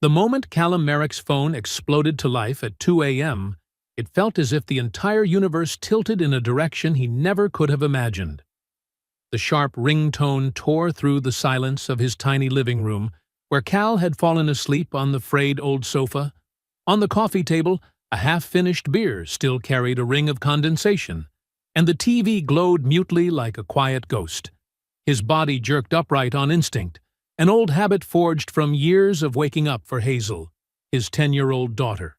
The moment Callum Merrick's phone exploded to life at 2 a.m., it felt as if the entire universe tilted in a direction he never could have imagined. The sharp ringtone tore through the silence of his tiny living room, where Cal had fallen asleep on the frayed old sofa. On the coffee table, a half-finished beer still carried a ring of condensation, and the TV glowed mutely like a quiet ghost. His body jerked upright on instinct, an old habit forged from years of waking up for Hazel, his 10-year-old daughter.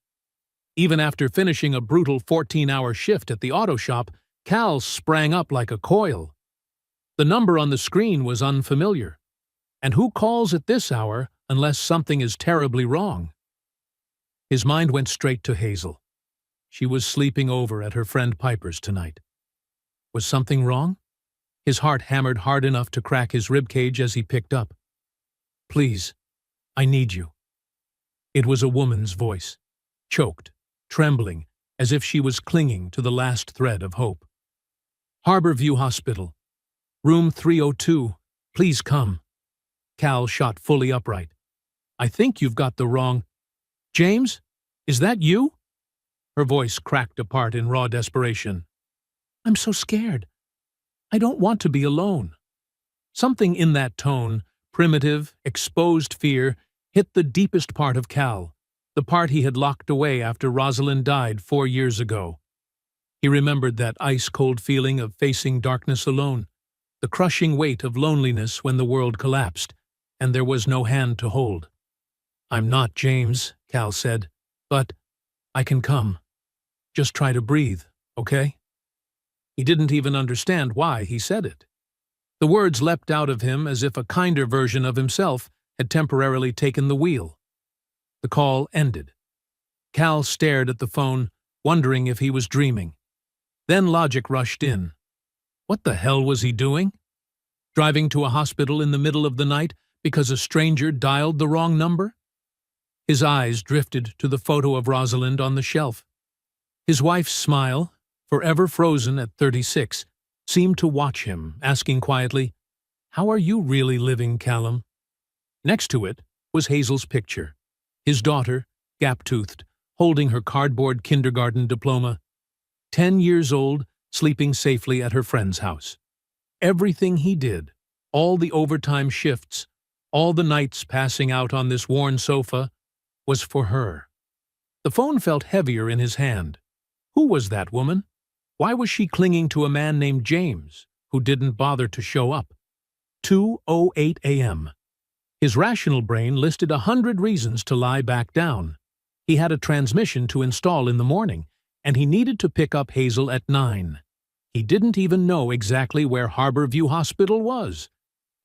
Even after finishing a brutal 14-hour shift at the auto shop, Cal sprang up like a coil. The number on the screen was unfamiliar. And who calls at this hour unless something is terribly wrong? His mind went straight to Hazel. She was sleeping over at her friend Piper's tonight. Was something wrong? His heart hammered hard enough to crack his ribcage as he picked up. "Please, I need you." It was a woman's voice, choked, trembling, as if she was clinging to the last thread of hope. "Harborview Hospital. Room 302. Please come." Cal shot fully upright. "I think you've got the wrong—" "James? Is that you?" Her voice cracked apart in raw desperation. "I'm so scared. I don't want to be alone." Something in that tone, primitive, exposed fear, hit the deepest part of Cal, the part he had locked away after Rosalind died 4 years ago. He remembered that ice-cold feeling of facing darkness alone, the crushing weight of loneliness when the world collapsed, and there was no hand to hold. "I'm not James," Cal said, "but I can come. Just try to breathe, okay?" He didn't even understand why he said it. The words leapt out of him as if a kinder version of himself had temporarily taken the wheel. The call ended. Cal stared at the phone, wondering if he was dreaming. Then logic rushed in. What the hell was he doing? Driving to a hospital in the middle of the night because a stranger dialed the wrong number? His eyes drifted to the photo of Rosalind on the shelf. His wife's smile, forever frozen at 36, seemed to watch him, asking quietly, "How are you really living, Callum?" Next to it was Hazel's picture, his daughter, gap-toothed, holding her cardboard kindergarten diploma, 10 years old, sleeping safely at her friend's house. Everything he did, all the overtime shifts, all the nights passing out on this worn sofa, was for her. The phone felt heavier in his hand. Who was that woman? Why was she clinging to a man named James, who didn't bother to show up? 2:08 a.m. His rational brain listed 100 reasons to lie back down. He had a transmission to install in the morning, and he needed to pick up Hazel at 9. He didn't even know exactly where Harborview Hospital was.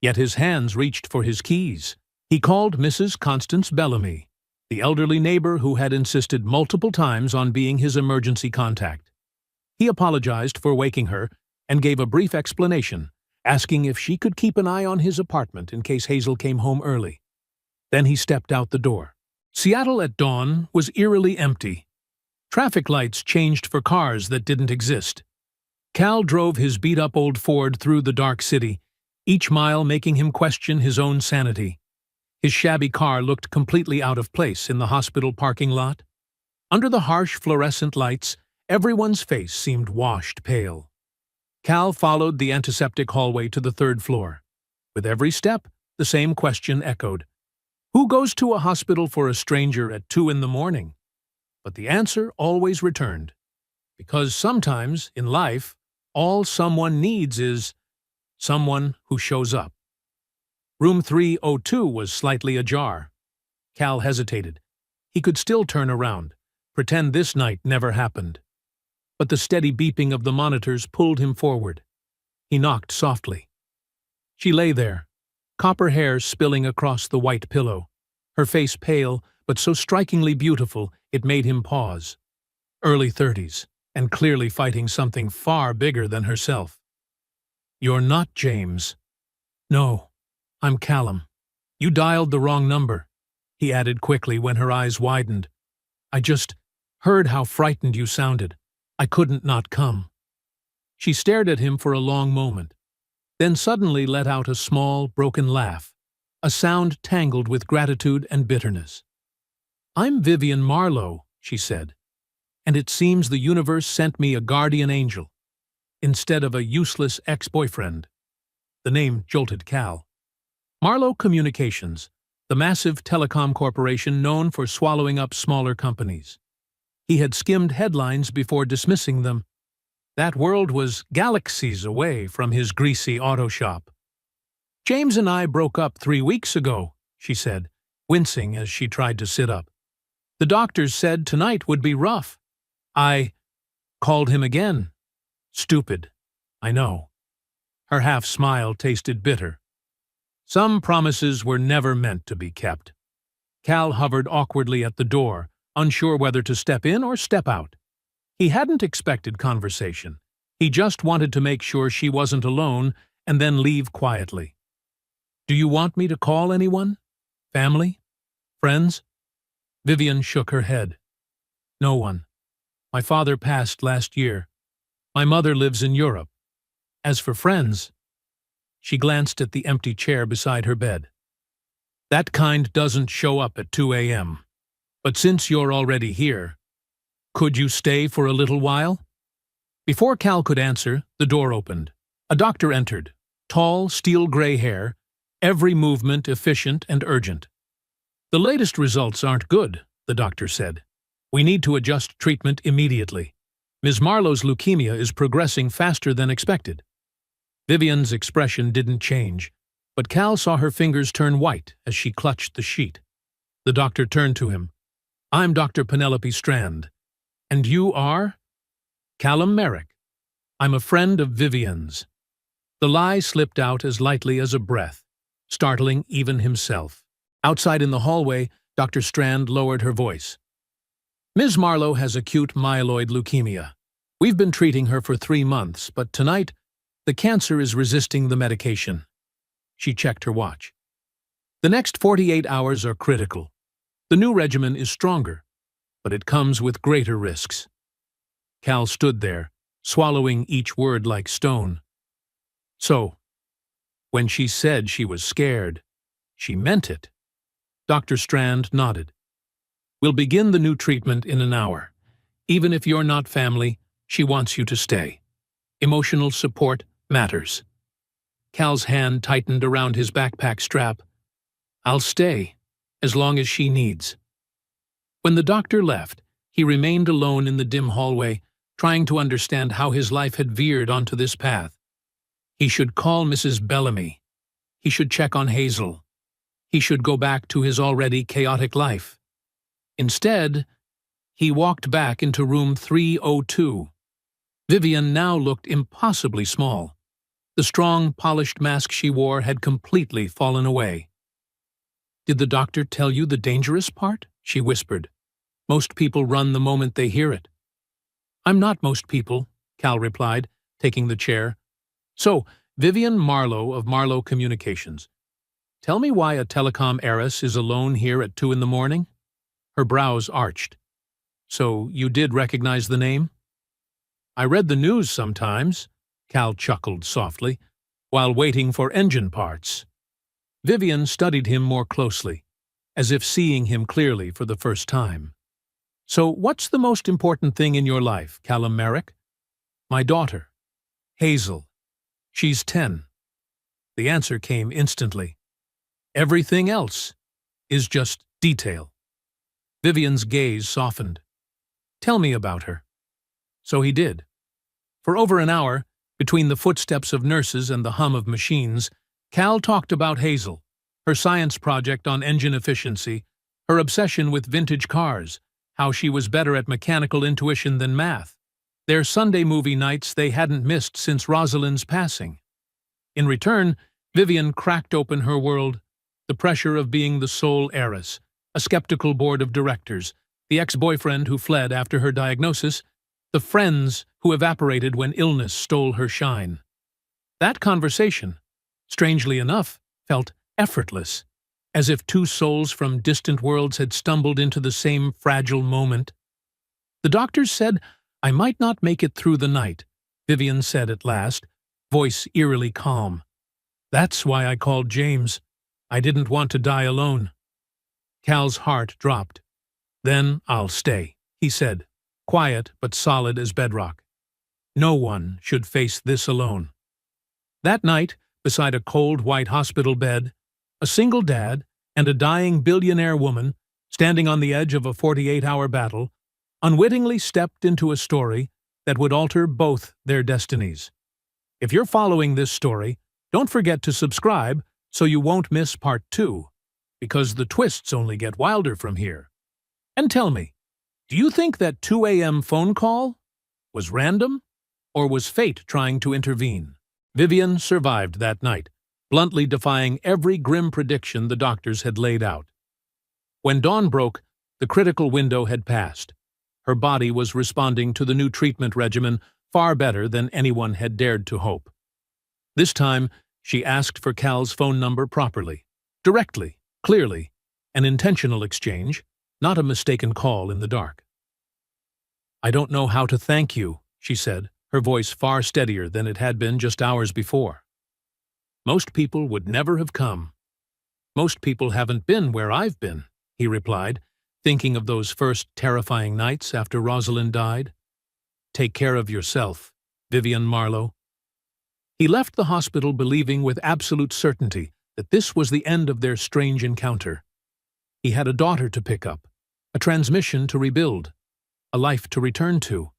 Yet his hands reached for his keys. He called Mrs. Constance Bellamy, the elderly neighbor who had insisted multiple times on being his emergency contact. He apologized for waking her and gave a brief explanation, asking if she could keep an eye on his apartment in case Hazel came home early. Then he stepped out the door. Seattle at dawn was eerily empty. Traffic lights changed for cars that didn't exist. Cal drove his beat-up old Ford through the dark city, each mile making him question his own sanity. His shabby car looked completely out of place in the hospital parking lot. Under the harsh fluorescent lights, everyone's face seemed washed pale. Cal followed the antiseptic hallway to the 3rd floor. With every step, the same question echoed. Who goes to a hospital for a stranger at 2 in the morning? But the answer always returned. Because sometimes, in life, all someone needs is someone who shows up. Room 302 was slightly ajar. Cal hesitated. He could still turn around, pretend this night never happened. But the steady beeping of the monitors pulled him forward. He knocked softly. She lay there, copper hair spilling across the white pillow, her face pale but so strikingly beautiful it made him pause. Early 30s, and clearly fighting something far bigger than herself. "You're not James." "No, I'm Callum. You dialed the wrong number," he added quickly when her eyes widened. "I just heard how frightened you sounded. I couldn't not come." She stared at him for a long moment, then suddenly let out a small, broken laugh, a sound tangled with gratitude and bitterness. "I'm Vivian Marlowe," she said, "and it seems the universe sent me a guardian angel, instead of a useless ex-boyfriend." The name jolted Cal. Marlowe Communications, the massive telecom corporation known for swallowing up smaller companies. He had skimmed headlines before dismissing them. That world was galaxies away from his greasy auto shop. "James and I broke up 3 weeks ago," she said, wincing as she tried to sit up. "The doctors said tonight would be rough. I called him again. Stupid, I know." Her half-smile tasted bitter. Some promises were never meant to be kept. Cal hovered awkwardly at the door, unsure whether to step in or step out. He hadn't expected conversation. He just wanted to make sure she wasn't alone and then leave quietly. "Do you want me to call anyone? Family? Friends?" Vivian shook her head. "No one. My father passed last year. My mother lives in Europe. As for friends..." She glanced at the empty chair beside her bed. "That kind doesn't show up at 2 a.m. But since you're already here, could you stay for a little while?" Before Cal could answer, the door opened. A doctor entered, tall, steel-gray hair, every movement efficient and urgent. "The latest results aren't good," the doctor said. "We need to adjust treatment immediately. Ms. Marlowe's leukemia is progressing faster than expected." Vivian's expression didn't change, but Cal saw her fingers turn white as she clutched the sheet. The doctor turned to him. "I'm Dr. Penelope Strand. And you are?" "Callum Merrick. I'm a friend of Vivian's." The lie slipped out as lightly as a breath, startling even himself. Outside in the hallway, Dr. Strand lowered her voice. "Ms. Marlowe has acute myeloid leukemia. We've been treating her for 3 months, but tonight, the cancer is resisting the medication." She checked her watch. "The next 48 hours are critical. The new regimen is stronger, but it comes with greater risks." Cal stood there, swallowing each word like stone. So, when she said she was scared, she meant it. Dr. Strand nodded. "We'll begin the new treatment in an hour. Even if you're not family, she wants you to stay. Emotional support matters." Cal's hand tightened around his backpack strap. "I'll stay, as long as she needs." When the doctor left, he remained alone in the dim hallway, trying to understand how his life had veered onto this path. He should call Mrs. Bellamy. He should check on Hazel. He should go back to his already chaotic life. Instead, he walked back into room 302. Vivian now looked impossibly small. The strong, polished mask she wore had completely fallen away. "Did the doctor tell you the dangerous part?" she whispered. "Most people run the moment they hear it." "I'm not most people," Cal replied, taking the chair. "So, Vivian Marlowe of Marlowe Communications. Tell me why a telecom heiress is alone here at 2 in the morning?" Her brows arched. "So you did recognize the name?" "I read the news sometimes," Cal chuckled softly, "while waiting for engine parts." Vivian studied him more closely, as if seeing him clearly for the first time. "So what's the most important thing in your life, Callum Merrick?" "My daughter, Hazel. She's 10. The answer came instantly. "Everything else is just detail." Vivian's gaze softened. "Tell me about her." So he did. For over an hour, between the footsteps of nurses and the hum of machines, Cal talked about Hazel, her science project on engine efficiency, her obsession with vintage cars, how she was better at mechanical intuition than math, their Sunday movie nights they hadn't missed since Rosalind's passing. In return, Vivian cracked open her world, the pressure of being the sole heiress, a skeptical board of directors, the ex-boyfriend who fled after her diagnosis, the friends who evaporated when illness stole her shine. That conversation, strangely enough, felt effortless, as if two souls from distant worlds had stumbled into the same fragile moment. "The doctors said I might not make it through the night," Vivian said at last, voice eerily calm. "That's why I called James. I didn't want to die alone." Cal's heart dropped. "Then I'll stay," he said, quiet but solid as bedrock. No one should face this alone. That night, beside a cold white hospital bed, a single dad and a dying billionaire woman, standing on the edge of a 48-hour battle, unwittingly stepped into a story that would alter both their destinies. If you're following this story, don't forget to subscribe so you won't miss part 2, because the twists only get wilder from here. And tell me, do you think that 2 a.m. phone call was random, or was fate trying to intervene? Vivian survived that night, bluntly defying every grim prediction the doctors had laid out. When dawn broke, the critical window had passed. Her body was responding to the new treatment regimen far better than anyone had dared to hope. This time, she asked for Cal's phone number properly, directly, clearly, an intentional exchange, not a mistaken call in the dark. "I don't know how to thank you," she said, her voice far steadier than it had been just hours before. "Most people would never have come. Most people haven't been where I've been," he replied, thinking of those first terrifying nights after Rosalind died. "Take care of yourself, Vivian Marlowe." He left the hospital believing with absolute certainty that this was the end of their strange encounter. He had a daughter to pick up, a transmission to rebuild, a life to return to.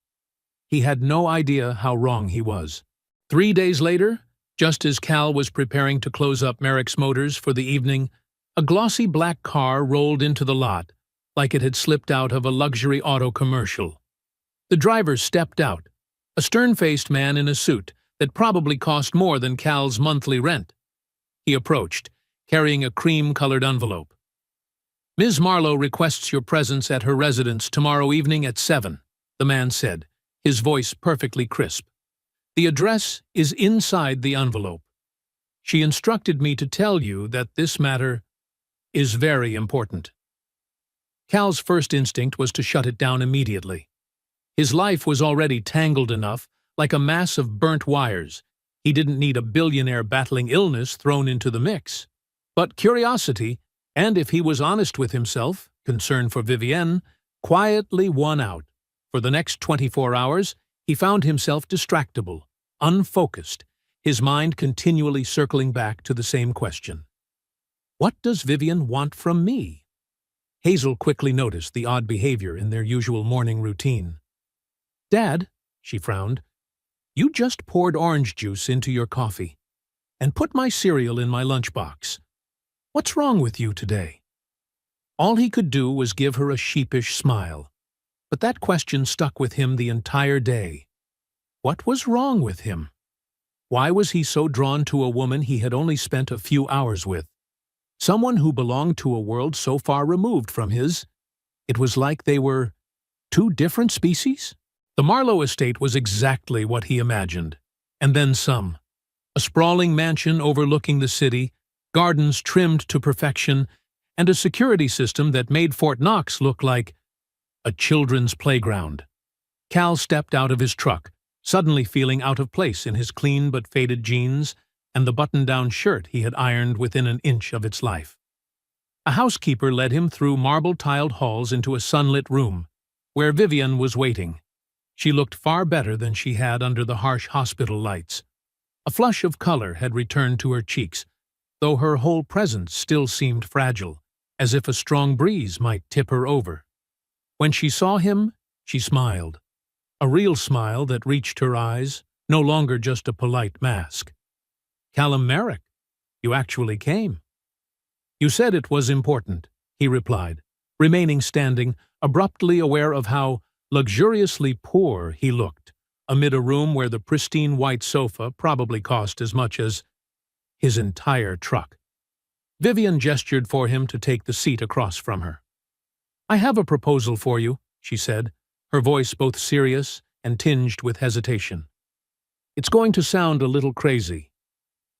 He had no idea how wrong he was. 3 days later, just as Cal was preparing to close up Merrick's Motors for the evening, a glossy black car rolled into the lot, like it had slipped out of a luxury auto commercial. The driver stepped out, a stern-faced man in a suit that probably cost more than Cal's monthly rent. He approached, carrying a cream-colored envelope. "Ms. Marlowe requests your presence at her residence tomorrow evening at 7, the man said, his voice perfectly crisp. "The address is inside the envelope. She instructed me to tell you that this matter is very important." Cal's first instinct was to shut it down immediately. His life was already tangled enough, like a mass of burnt wires. He didn't need a billionaire battling illness thrown into the mix. But curiosity, and if he was honest with himself, concern for Vivienne, quietly won out. For the next 24 hours, he found himself distractible, unfocused, his mind continually circling back to the same question. What does Vivian want from me? Hazel quickly noticed the odd behavior in their usual morning routine. "Dad," she frowned, "you just poured orange juice into your coffee and put my cereal in my lunchbox. What's wrong with you today?" All he could do was give her a sheepish smile, but that question stuck with him the entire day. What was wrong with him? Why was he so drawn to a woman he had only spent a few hours with? Someone who belonged to a world so far removed from his. It was like they were two different species? The Marlowe estate was exactly what he imagined, and then some. A sprawling mansion overlooking the city, gardens trimmed to perfection, and a security system that made Fort Knox look like a children's playground. Cal stepped out of his truck, suddenly feeling out of place in his clean but faded jeans and the button-down shirt he had ironed within an inch of its life. A housekeeper led him through marble-tiled halls into a sunlit room, where Vivian was waiting. She looked far better than she had under the harsh hospital lights. A flush of color had returned to her cheeks, though her whole presence still seemed fragile, as if a strong breeze might tip her over. When she saw him, she smiled. A real smile that reached her eyes, no longer just a polite mask. "Callum Merrick, you actually came." "You said it was important," he replied, remaining standing, abruptly aware of how luxuriously poor he looked, amid a room where the pristine white sofa probably cost as much as his entire truck. Vivian gestured for him to take the seat across from her. "I have a proposal for you," she said, her voice both serious and tinged with hesitation. "It's going to sound a little crazy,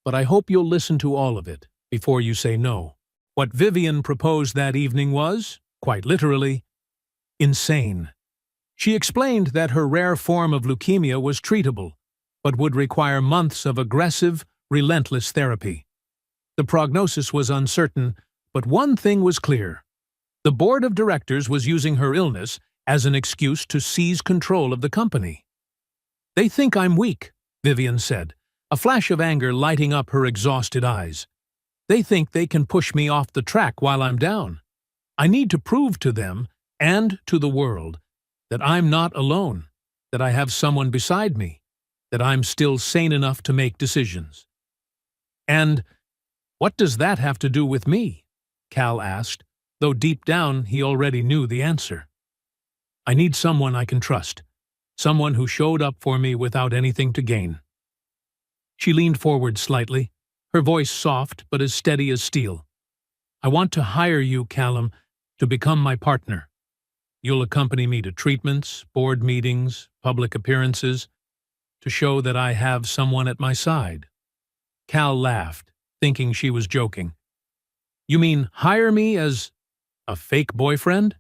but I hope you'll listen to all of it before you say no." What Vivian proposed that evening was, quite literally, insane. She explained that her rare form of leukemia was treatable, but would require months of aggressive, relentless therapy. The prognosis was uncertain, but one thing was clear. The board of directors was using her illness as an excuse to seize control of the company. "They think I'm weak," Vivian said, a flash of anger lighting up her exhausted eyes. "They think they can push me off the track while I'm down. I need to prove to them, and to the world, that I'm not alone, that I have someone beside me, that I'm still sane enough to make decisions." "And what does that have to do with me?" Cal asked, though deep down he already knew the answer. "I need someone I can trust, someone who showed up for me without anything to gain." She leaned forward slightly, her voice soft but as steady as steel. "I want to hire you, Callum, to become my partner. You'll accompany me to treatments, board meetings, public appearances, to show that I have someone at my side." Cal laughed, thinking she was joking. "You mean hire me as a fake boyfriend?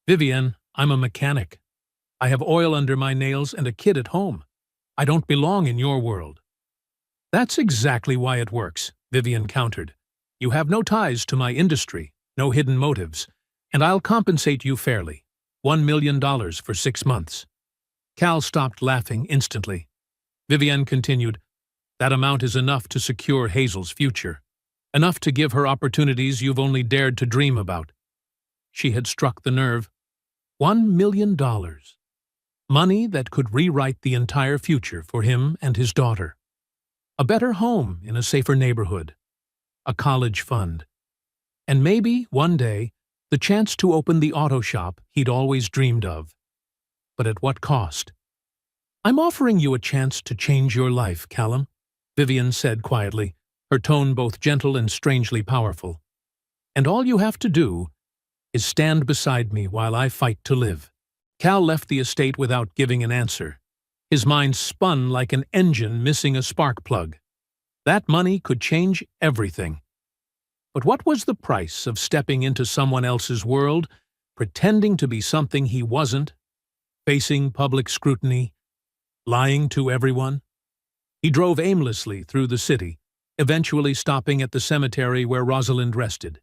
Vivian, I'm a mechanic. I have oil under my nails and a kid at home. I don't belong in your world." "That's exactly why it works," Vivian countered. "You have no ties to my industry, no hidden motives, and I'll compensate you fairly. $1 million for 6 months. Cal stopped laughing instantly. Vivian continued, "That amount is enough to secure Hazel's future. Enough to give her opportunities you've only dared to dream about." She had struck the nerve. $1 million. Money that could rewrite the entire future for him and his daughter. A better home in a safer neighborhood. A college fund. And maybe, one day, the chance to open the auto shop he'd always dreamed of. But at what cost? "I'm offering you a chance to change your life, Callum," Vivian said quietly, her tone both gentle and strangely powerful. "And all you have to do is stand beside me while I fight to live." Cal left the estate without giving an answer. His mind spun like an engine missing a spark plug. That money could change everything. But what was the price of stepping into someone else's world, pretending to be something he wasn't, facing public scrutiny, lying to everyone? He drove aimlessly through the city, eventually stopping at the cemetery where Rosalind rested.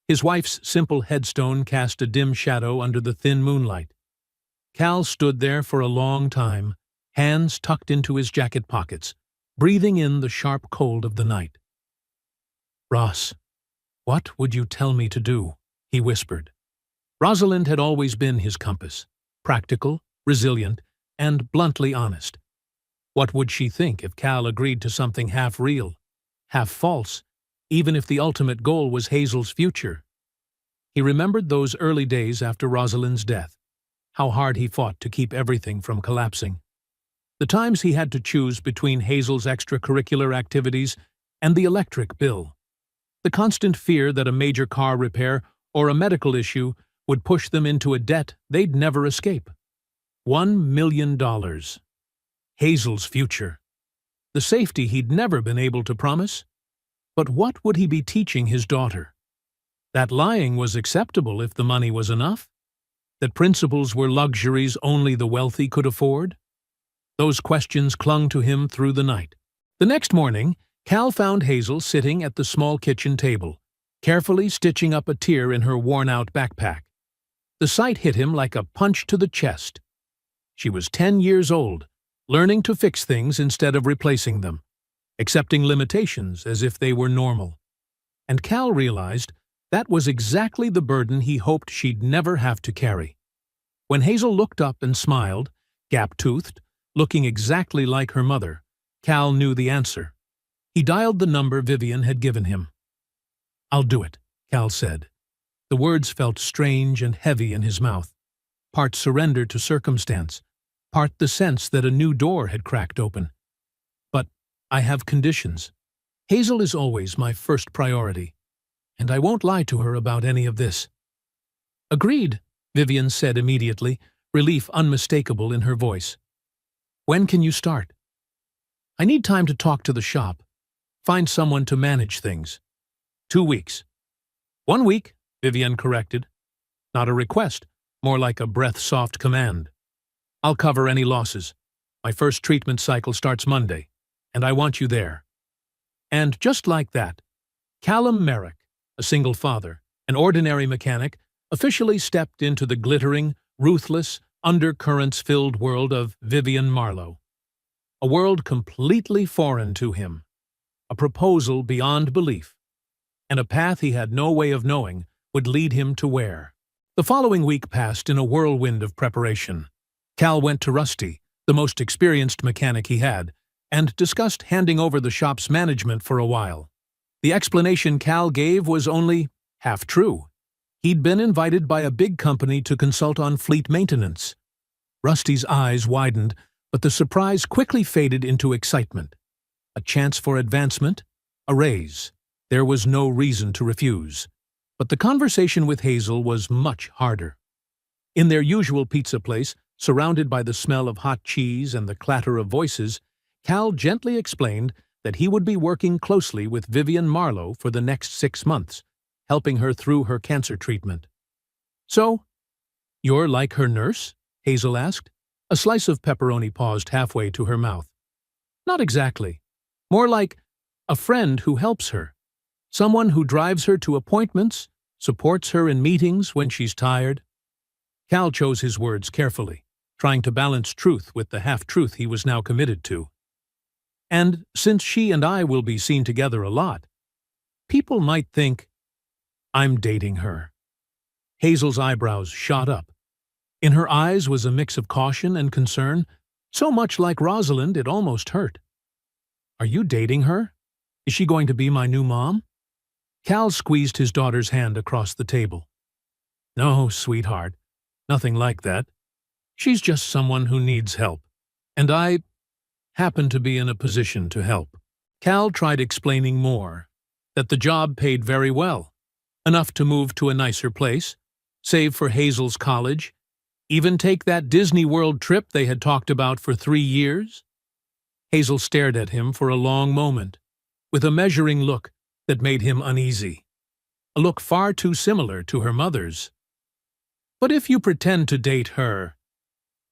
His wife's simple headstone cast a dim shadow under the thin moonlight. Cal stood there for a long time, hands tucked into his jacket pockets, breathing in the sharp cold of the night. "Ross, what would you tell me to do?" he whispered. Rosalind had always been his compass, practical, resilient, and bluntly honest. What would she think if Cal agreed to something half real, half false, even if the ultimate goal was Hazel's future? He remembered those early days after Rosalind's death, how hard he fought to keep everything from collapsing. The times he had to choose between Hazel's extracurricular activities and the electric bill. The constant fear that a major car repair or a medical issue would push them into a debt they'd never escape. $1 million. Hazel's future. The safety he'd never been able to promise. But what would he be teaching his daughter? That lying was acceptable if the money was enough? That principles were luxuries only the wealthy could afford? Those questions clung to him through the night. The next morning, Cal found Hazel sitting at the small kitchen table, carefully stitching up a tear in her worn-out backpack. The sight hit him like a punch to the chest. She was 10 years old, learning to fix things instead of replacing them, accepting limitations as if they were normal. And Cal realized that was exactly the burden he hoped she'd never have to carry. When Hazel looked up and smiled, gap-toothed, looking exactly like her mother, Cal knew the answer. He dialed the number Vivian had given him. "I'll do it," Cal said. The words felt strange and heavy in his mouth, part surrender to circumstance, part the sense that a new door had cracked open. "But I have conditions. Hazel is always my first priority, and I won't lie to her about any of this." "Agreed," Vivian said immediately, relief unmistakable in her voice. "When can you start?" "I need time to talk to the shop, find someone to manage things." 2 weeks. 1 week, Vivian corrected. Not a request, more like a breath-soft command. "I'll cover any losses. My first treatment cycle starts Monday, and I want you there." And just like that, Callum Merrick, a single father, an ordinary mechanic, officially stepped into the glittering, ruthless, undercurrents-filled world of Vivian Marlowe. A world completely foreign to him, a proposal beyond belief, and a path he had no way of knowing would lead him to where. The following week passed in a whirlwind of preparation. Cal went to Rusty, the most experienced mechanic he had, and discussed handing over the shop's management for a while. The explanation Cal gave was only half true. He'd been invited by a big company to consult on fleet maintenance. Rusty's eyes widened, but the surprise quickly faded into excitement. A chance for advancement, a raise. There was no reason to refuse. But the conversation with Hazel was much harder. In their usual pizza place, surrounded by the smell of hot cheese and the clatter of voices, Cal gently explained that he would be working closely with Vivian Marlowe for the next 6 months, helping her through her cancer treatment. "So, you're like her nurse?" Hazel asked. A slice of pepperoni paused halfway to her mouth. "Not exactly. More like a friend who helps her. Someone who drives her to appointments, supports her in meetings when she's tired." Cal chose his words carefully, trying to balance truth with the half-truth he was now committed to. "And since she and I will be seen together a lot, people might think I'm dating her." Hazel's eyebrows shot up. In her eyes was a mix of caution and concern, so much like Rosalind it almost hurt. "Are you dating her? Is she going to be my new mom?" Cal squeezed his daughter's hand across the table. "No, sweetheart, nothing like that. She's just someone who needs help, and I happen to be in a position to help." Cal tried explaining more, that the job paid very well, enough to move to a nicer place, save for Hazel's college, even take that Disney World trip they had talked about for 3 years. Hazel stared at him for a long moment, with a measuring look that made him uneasy, a look far too similar to her mother's. "But if you pretend to date her,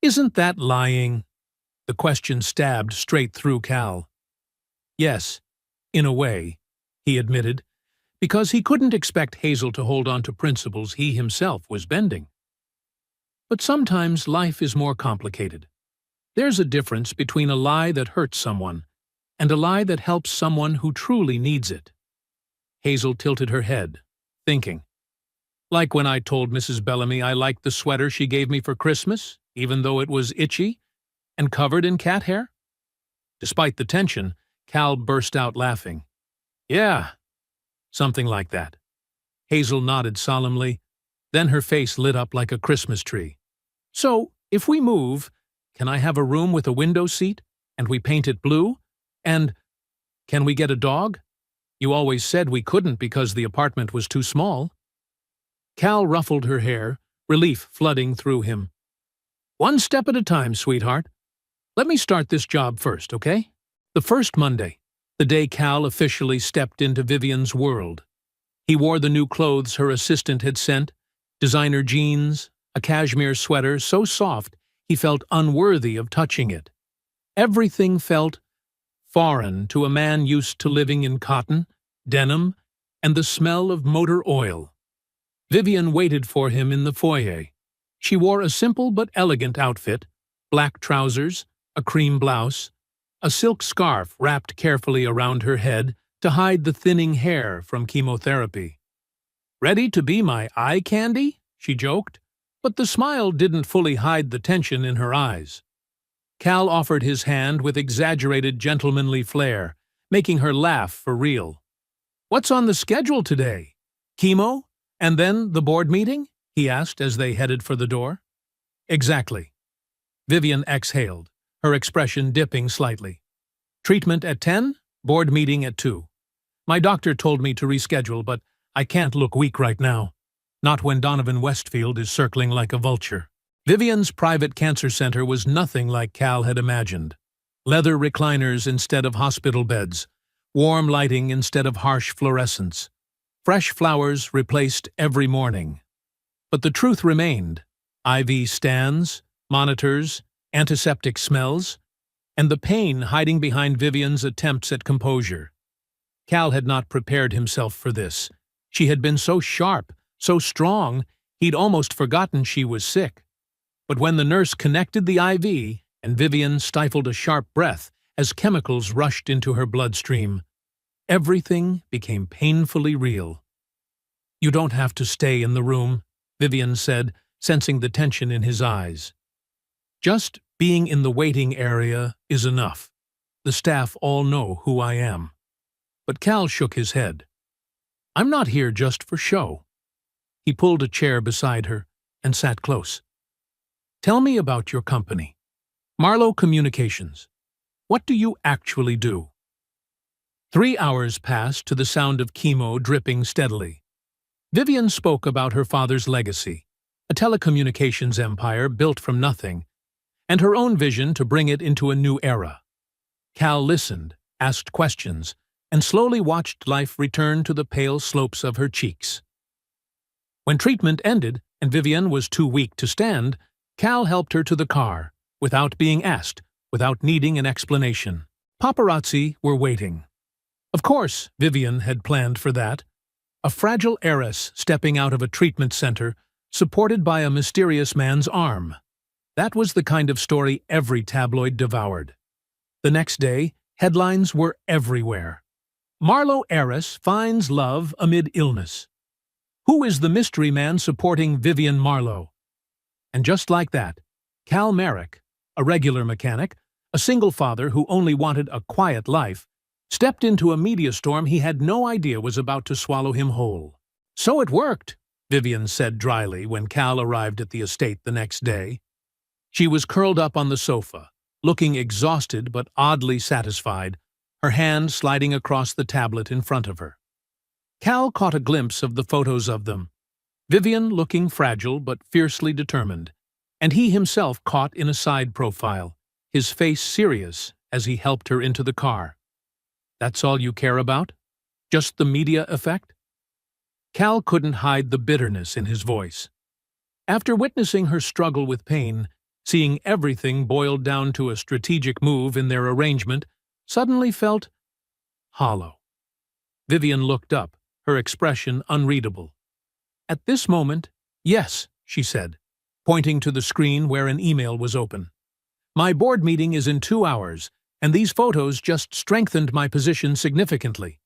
isn't that lying?" The question stabbed straight through Cal. "Yes, in a way," he admitted, because he couldn't expect Hazel to hold on to principles he himself was bending. "But sometimes life is more complicated. There's a difference between a lie that hurts someone and a lie that helps someone who truly needs it." Hazel tilted her head, thinking. "Like when I told Mrs. Bellamy I liked the sweater she gave me for Christmas, even though it was itchy and covered in cat hair?" Despite the tension, Cal burst out laughing. "Yeah, something like that." Hazel nodded solemnly, then her face lit up like a Christmas tree. "So, if we move, can I have a room with a window seat, and we paint it blue? And can we get a dog? You always said we couldn't because the apartment was too small." Cal ruffled her hair, relief flooding through him. "One step at a time, sweetheart. Let me start this job first, okay?" The first Monday, the day Cal officially stepped into Vivian's world. He wore the new clothes her assistant had sent, designer jeans, a cashmere sweater so soft he felt unworthy of touching it. Everything felt foreign to a man used to living in cotton, denim, and the smell of motor oil. Vivian waited for him in the foyer. She wore a simple but elegant outfit, black trousers, a cream blouse, a silk scarf wrapped carefully around her head to hide the thinning hair from chemotherapy. "Ready to be my eye candy?" she joked, but the smile didn't fully hide the tension in her eyes. Cal offered his hand with exaggerated gentlemanly flair, making her laugh for real. "What's on the schedule today? Chemo? And then the board meeting?" he asked as they headed for the door. "Exactly." Vivian exhaled, her expression dipping slightly. "Treatment at 10, board meeting at 2. My doctor told me to reschedule, but I can't look weak right now. Not when Donovan Westfield is circling like a vulture." Vivian's private cancer center was nothing like Cal had imagined. Leather recliners instead of hospital beds, warm lighting instead of harsh fluorescence. Fresh flowers replaced every morning. But the truth remained: IV stands, monitors, antiseptic smells, and the pain hiding behind Vivian's attempts at composure. Cal had not prepared himself for this. She had been so sharp, so strong, He'd almost forgotten she was sick. But when the nurse connected the IV and Vivian stifled a sharp breath as chemicals rushed into her bloodstream, everything became painfully real. "You don't have to stay in the room," Vivian said, sensing the tension in his eyes. "Just being in the waiting area is enough. The staff all know who I am." But Cal shook his head. "I'm not here just for show." He pulled a chair beside her and sat close. "Tell me about your company. Marlowe Communications. What do you actually do?" 3 hours passed to the sound of chemo dripping steadily. Vivian spoke about her father's legacy, a telecommunications empire built from nothing, and her own vision to bring it into a new era. Cal listened, asked questions, and slowly watched life return to the pale slopes of her cheeks. When treatment ended and Vivian was too weak to stand, Cal helped her to the car, without being asked, without needing an explanation. Paparazzi were waiting. Of course, Vivian had planned for that. A fragile heiress stepping out of a treatment center, supported by a mysterious man's arm. That was the kind of story every tabloid devoured. The next day, headlines were everywhere. "Marlowe heiress finds love amid illness. Who is the mystery man supporting Vivian Marlowe?" And just like that, Cal Merrick, a regular mechanic, a single father who only wanted a quiet life, stepped into a media storm he had no idea was about to swallow him whole. "So it worked," Vivian said dryly when Cal arrived at the estate the next day. She was curled up on the sofa, looking exhausted but oddly satisfied, her hand sliding across the tablet in front of her. Cal caught a glimpse of the photos of them, Vivian looking fragile but fiercely determined, and he himself caught in a side profile, his face serious as he helped her into the car. "That's all you care about? Just the media effect?" Cal couldn't hide the bitterness in his voice. After witnessing her struggle with pain, seeing everything boiled down to a strategic move in their arrangement, suddenly felt hollow. Vivian looked up, her expression unreadable. "At this moment, yes," she said, pointing to the screen where an email was open. "My board meeting is in 2 hours, and these photos just strengthened my position significantly.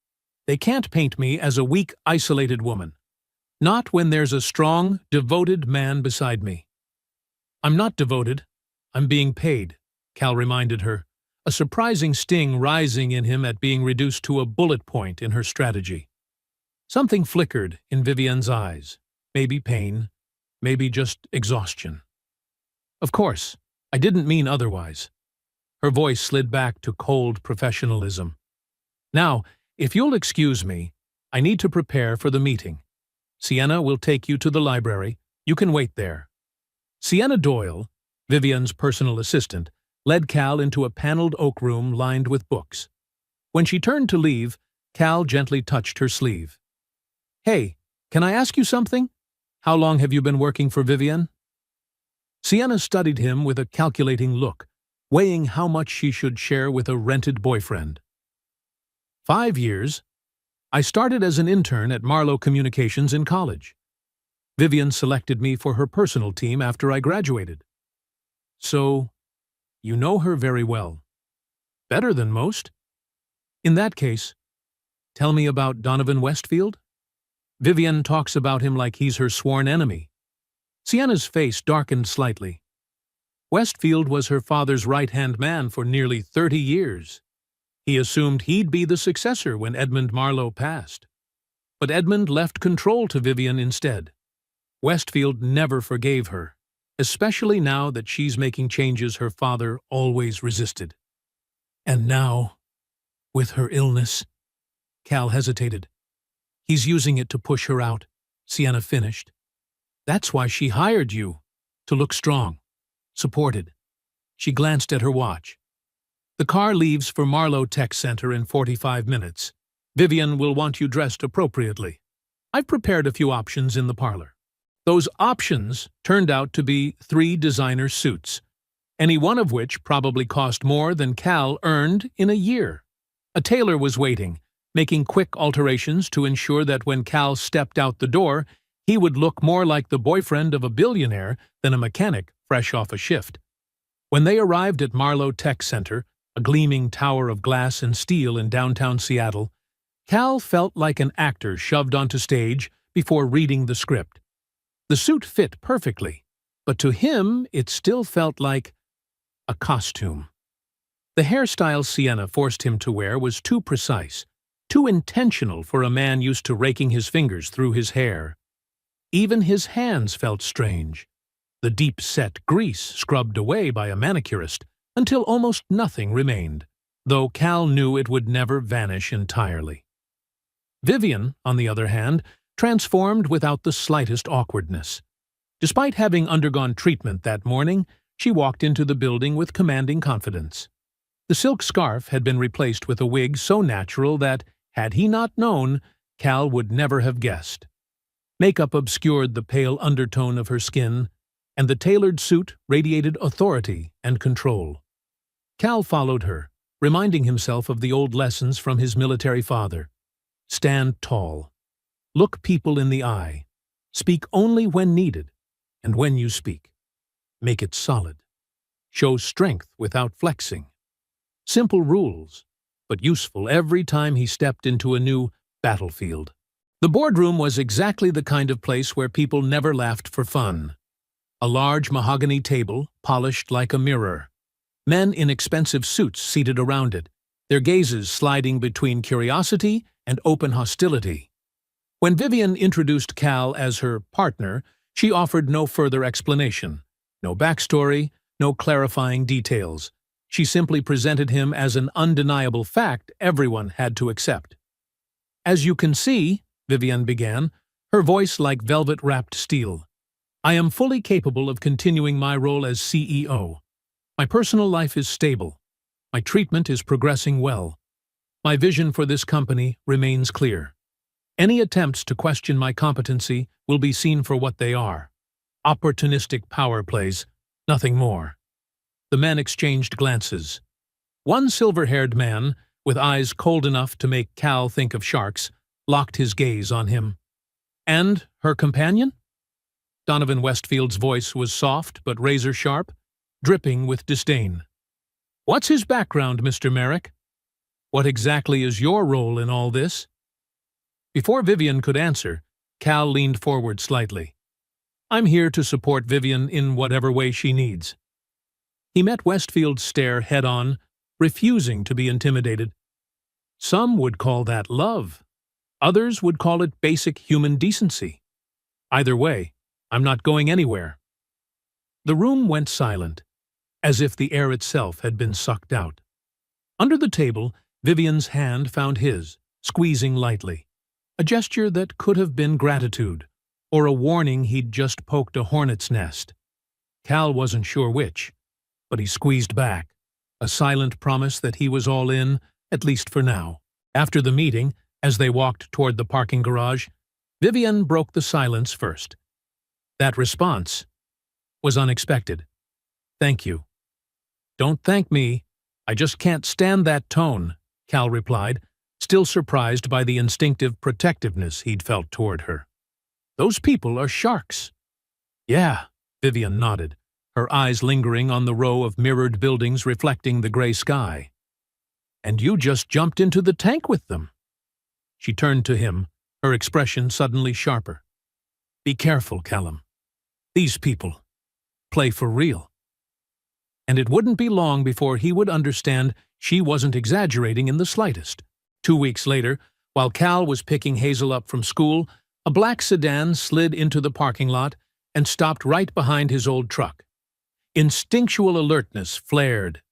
They can't paint me as a weak, isolated woman. Not when there's a strong, devoted man beside me." "I'm not devoted. I'm being paid," Cal reminded her, a surprising sting rising in him at being reduced to a bullet point in her strategy. Something flickered in Vivian's eyes. Maybe pain, maybe just exhaustion. "Of course, I didn't mean otherwise." Her voice slid back to cold professionalism. "Now, if you'll excuse me, I need to prepare for the meeting. Sienna will take you to the library. You can wait there." Sienna Doyle, Vivian's personal assistant, led Cal into a paneled oak room lined with books. When she turned to leave, Cal gently touched her sleeve. "Hey, can I ask you something? How long have you been working for Vivian?" Sienna studied him with a calculating look, weighing how much she should share with a rented boyfriend. 5 years. I started as an intern at Marlowe Communications in college. Vivian selected me for her personal team after I graduated." "So, you know her very well. Better than most. In that case, tell me about Donovan Westfield?" Vivian talks about him like he's her sworn enemy. Sienna's face darkened slightly. "Westfield was her father's right-hand man for nearly 30 years. He assumed he'd be the successor when Edmund Marlowe passed. But Edmund left control to Vivian instead. Westfield never forgave her, especially now that she's making changes her father always resisted. And now, with her illness..." Cal hesitated. "He's using it to push her out," Sienna finished. "That's why she hired you, to look strong, supported." She glanced at her watch. "The car leaves for Marlowe Tech Center in 45 minutes. Vivian will want you dressed appropriately. I've prepared a few options in the parlor." Those options turned out to be 3 designer suits, any one of which probably cost more than Cal earned in a year. A tailor was waiting, making quick alterations to ensure that when Cal stepped out the door, He would look more like the boyfriend of a billionaire than a mechanic fresh off a shift. When they arrived at Marlowe Tech Center, a gleaming tower of glass and steel in downtown Seattle, Cal felt like an actor shoved onto stage before reading the script. The suit fit perfectly, but to him it still felt like a costume. The hairstyle Sienna forced him to wear was too precise, too intentional for a man used to raking his fingers through his hair. Even his hands felt strange, the deep-set grease scrubbed away by a manicurist until almost nothing remained, though Cal knew it would never vanish entirely. Vivian, on the other hand, transformed without the slightest awkwardness. Despite having undergone treatment that morning, she walked into the building with commanding confidence. The silk scarf had been replaced with a wig so natural that, had he not known, Cal would never have guessed. Makeup obscured the pale undertone of her skin, and the tailored suit radiated authority and control. Cal followed her, reminding himself of the old lessons from his military father. Stand tall. Look people in the eye. Speak only when needed, and when you speak, make it solid. Show strength without flexing. Simple rules, but useful every time he stepped into a new battlefield. The boardroom was exactly the kind of place where people never laughed for fun. A large mahogany table, polished like a mirror. Men in expensive suits seated around it, their gazes sliding between curiosity and open hostility. When Vivian introduced Cal as her partner, she offered no further explanation, no backstory, no clarifying details. She simply presented him as an undeniable fact everyone had to accept. "As you can see," Vivian began, her voice like velvet-wrapped steel, "I am fully capable of continuing my role as CEO. My personal life is stable. My treatment is progressing well. My vision for this company remains clear. Any attempts to question my competency will be seen for what they are. Opportunistic power plays, nothing more." The men exchanged glances. One silver-haired man, with eyes cold enough to make Cal think of sharks, locked his gaze on him. "And her companion?" Donovan Westfield's voice was soft but razor-sharp, dripping with disdain. "What's his background, Mr. Merrick? What exactly is your role in all this?" Before Vivian could answer, Cal leaned forward slightly. "I'm here to support Vivian in whatever way she needs." He met Westfield's stare head-on, refusing to be intimidated. Some would call that love. Others would call it basic human decency. Either way, I'm not going anywhere. The room went silent, as if the air itself had been sucked out. Under the table, Vivian's hand found his, squeezing lightly, a gesture that could have been gratitude, or a warning he'd just poked a hornet's nest. Cal wasn't sure which, but he squeezed back, a silent promise that he was all in, at least for now. After the meeting, as they walked toward the parking garage, Vivian broke the silence first. That response was unexpected. "Thank you." "Don't thank me. I just can't stand that tone," Cal replied, still surprised by the instinctive protectiveness he'd felt toward her. "Those people are sharks." "Yeah," Vivian nodded, her eyes lingering on the row of mirrored buildings reflecting the gray sky. "And you just jumped into the tank with them." She turned to him, her expression suddenly sharper. "Be careful, Callum. These people play for real." And it wouldn't be long before he would understand she wasn't exaggerating in the slightest. 2 weeks later, while Cal was picking Hazel up from school, a black sedan slid into the parking lot and stopped right behind his old truck. Instinctual alertness flared.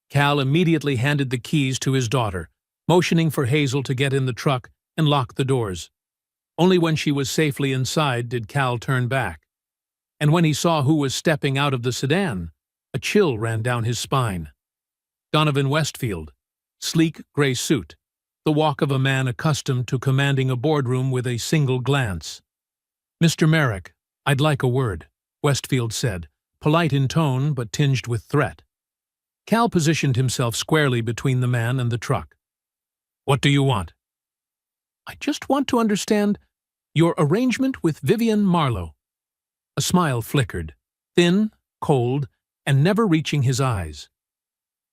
Cal immediately handed the keys to his daughter, motioning for Hazel to get in the truck and lock the doors. Only when she was safely inside did Cal turn back. And when he saw who was stepping out of the sedan, a chill ran down his spine. Donovan Westfield, sleek gray suit, the walk of a man accustomed to commanding a boardroom with a single glance. "Mr. Merrick, I'd like a word," Westfield said, polite in tone but tinged with threat. Cal positioned himself squarely between the man and the truck. "What do you want?" "I just want to understand Your arrangement with Vivian Marlowe. A smile flickered, thin, cold, and never reaching his eyes.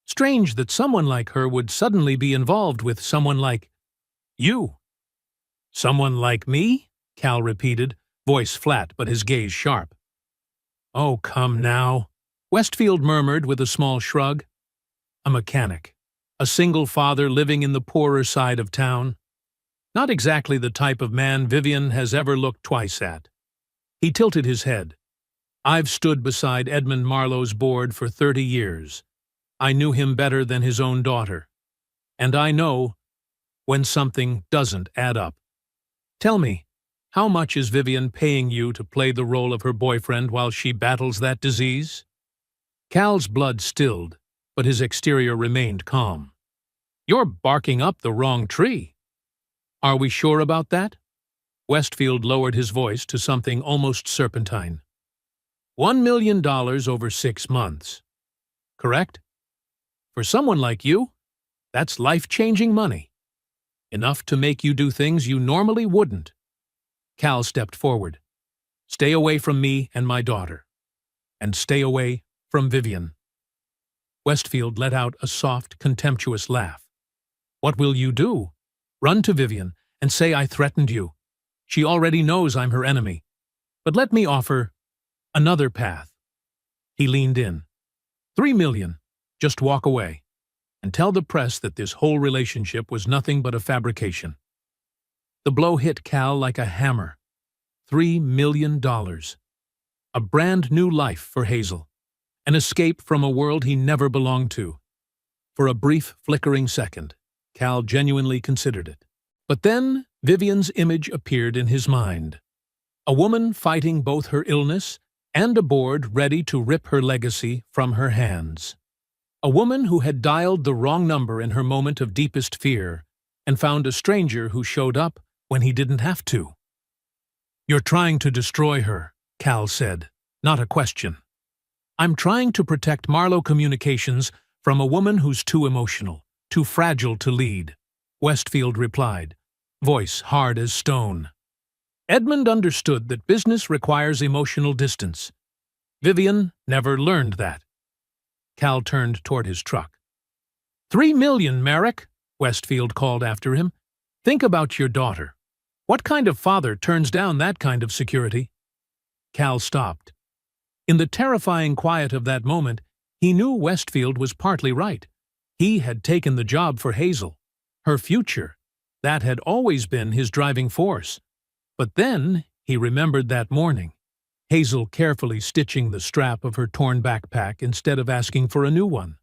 Strange that someone like her would suddenly be involved with someone like you. Someone like me? Cal repeated, voice flat but his gaze sharp. Oh, come now, Westfield murmured with a small shrug. A mechanic. A single father living in the poorer side of town. Not exactly the type of man Vivian has ever looked twice at. He tilted his head. I've stood beside Edmund Marlowe's board for 30 years. I knew him better than his own daughter. And I know when something doesn't add up. Tell me, how much is Vivian paying you to play the role of her boyfriend while she battles that disease? Cal's blood stilled, but his exterior remained calm. You're barking up the wrong tree. Are we sure about that? Westfield lowered his voice to something almost serpentine. $1 million over 6 months. Correct? For someone like you, that's life-changing money. Enough to make you do things you normally wouldn't. Cal stepped forward. Stay away from me and my daughter. And stay away from Vivian. Westfield let out a soft, contemptuous laugh. What will you do? Run to Vivian and say I threatened you. She already knows I'm her enemy. But let me offer another path. He leaned in. $3 million. Just walk away. And tell the press that this whole relationship was nothing but a fabrication. The blow hit Cal like a hammer. $3 million. A brand new life for Hazel. An escape from a world he never belonged to. For a brief, flickering second, Cal genuinely considered it. But then Vivian's image appeared in his mind. A woman fighting both her illness and a board ready to rip her legacy from her hands. A woman who had dialed the wrong number in her moment of deepest fear and found a stranger who showed up when he didn't have to. You're trying to destroy her, Cal said, not a question. I'm trying to protect Marlowe Communications from a woman who's too emotional, too fragile to lead, Westfield replied, voice hard as stone. Edmund understood that business requires emotional distance. Vivian never learned that. Cal turned toward his truck. $3 million, Merrick, Westfield called after him. Think about your daughter. What kind of father turns down that kind of security? Cal stopped. In the terrifying quiet of that moment, he knew Westfield was partly right. He had taken the job for Hazel. Her future. That had always been his driving force. But then he remembered that morning. Hazel carefully stitching the strap of her torn backpack instead of asking for a new one.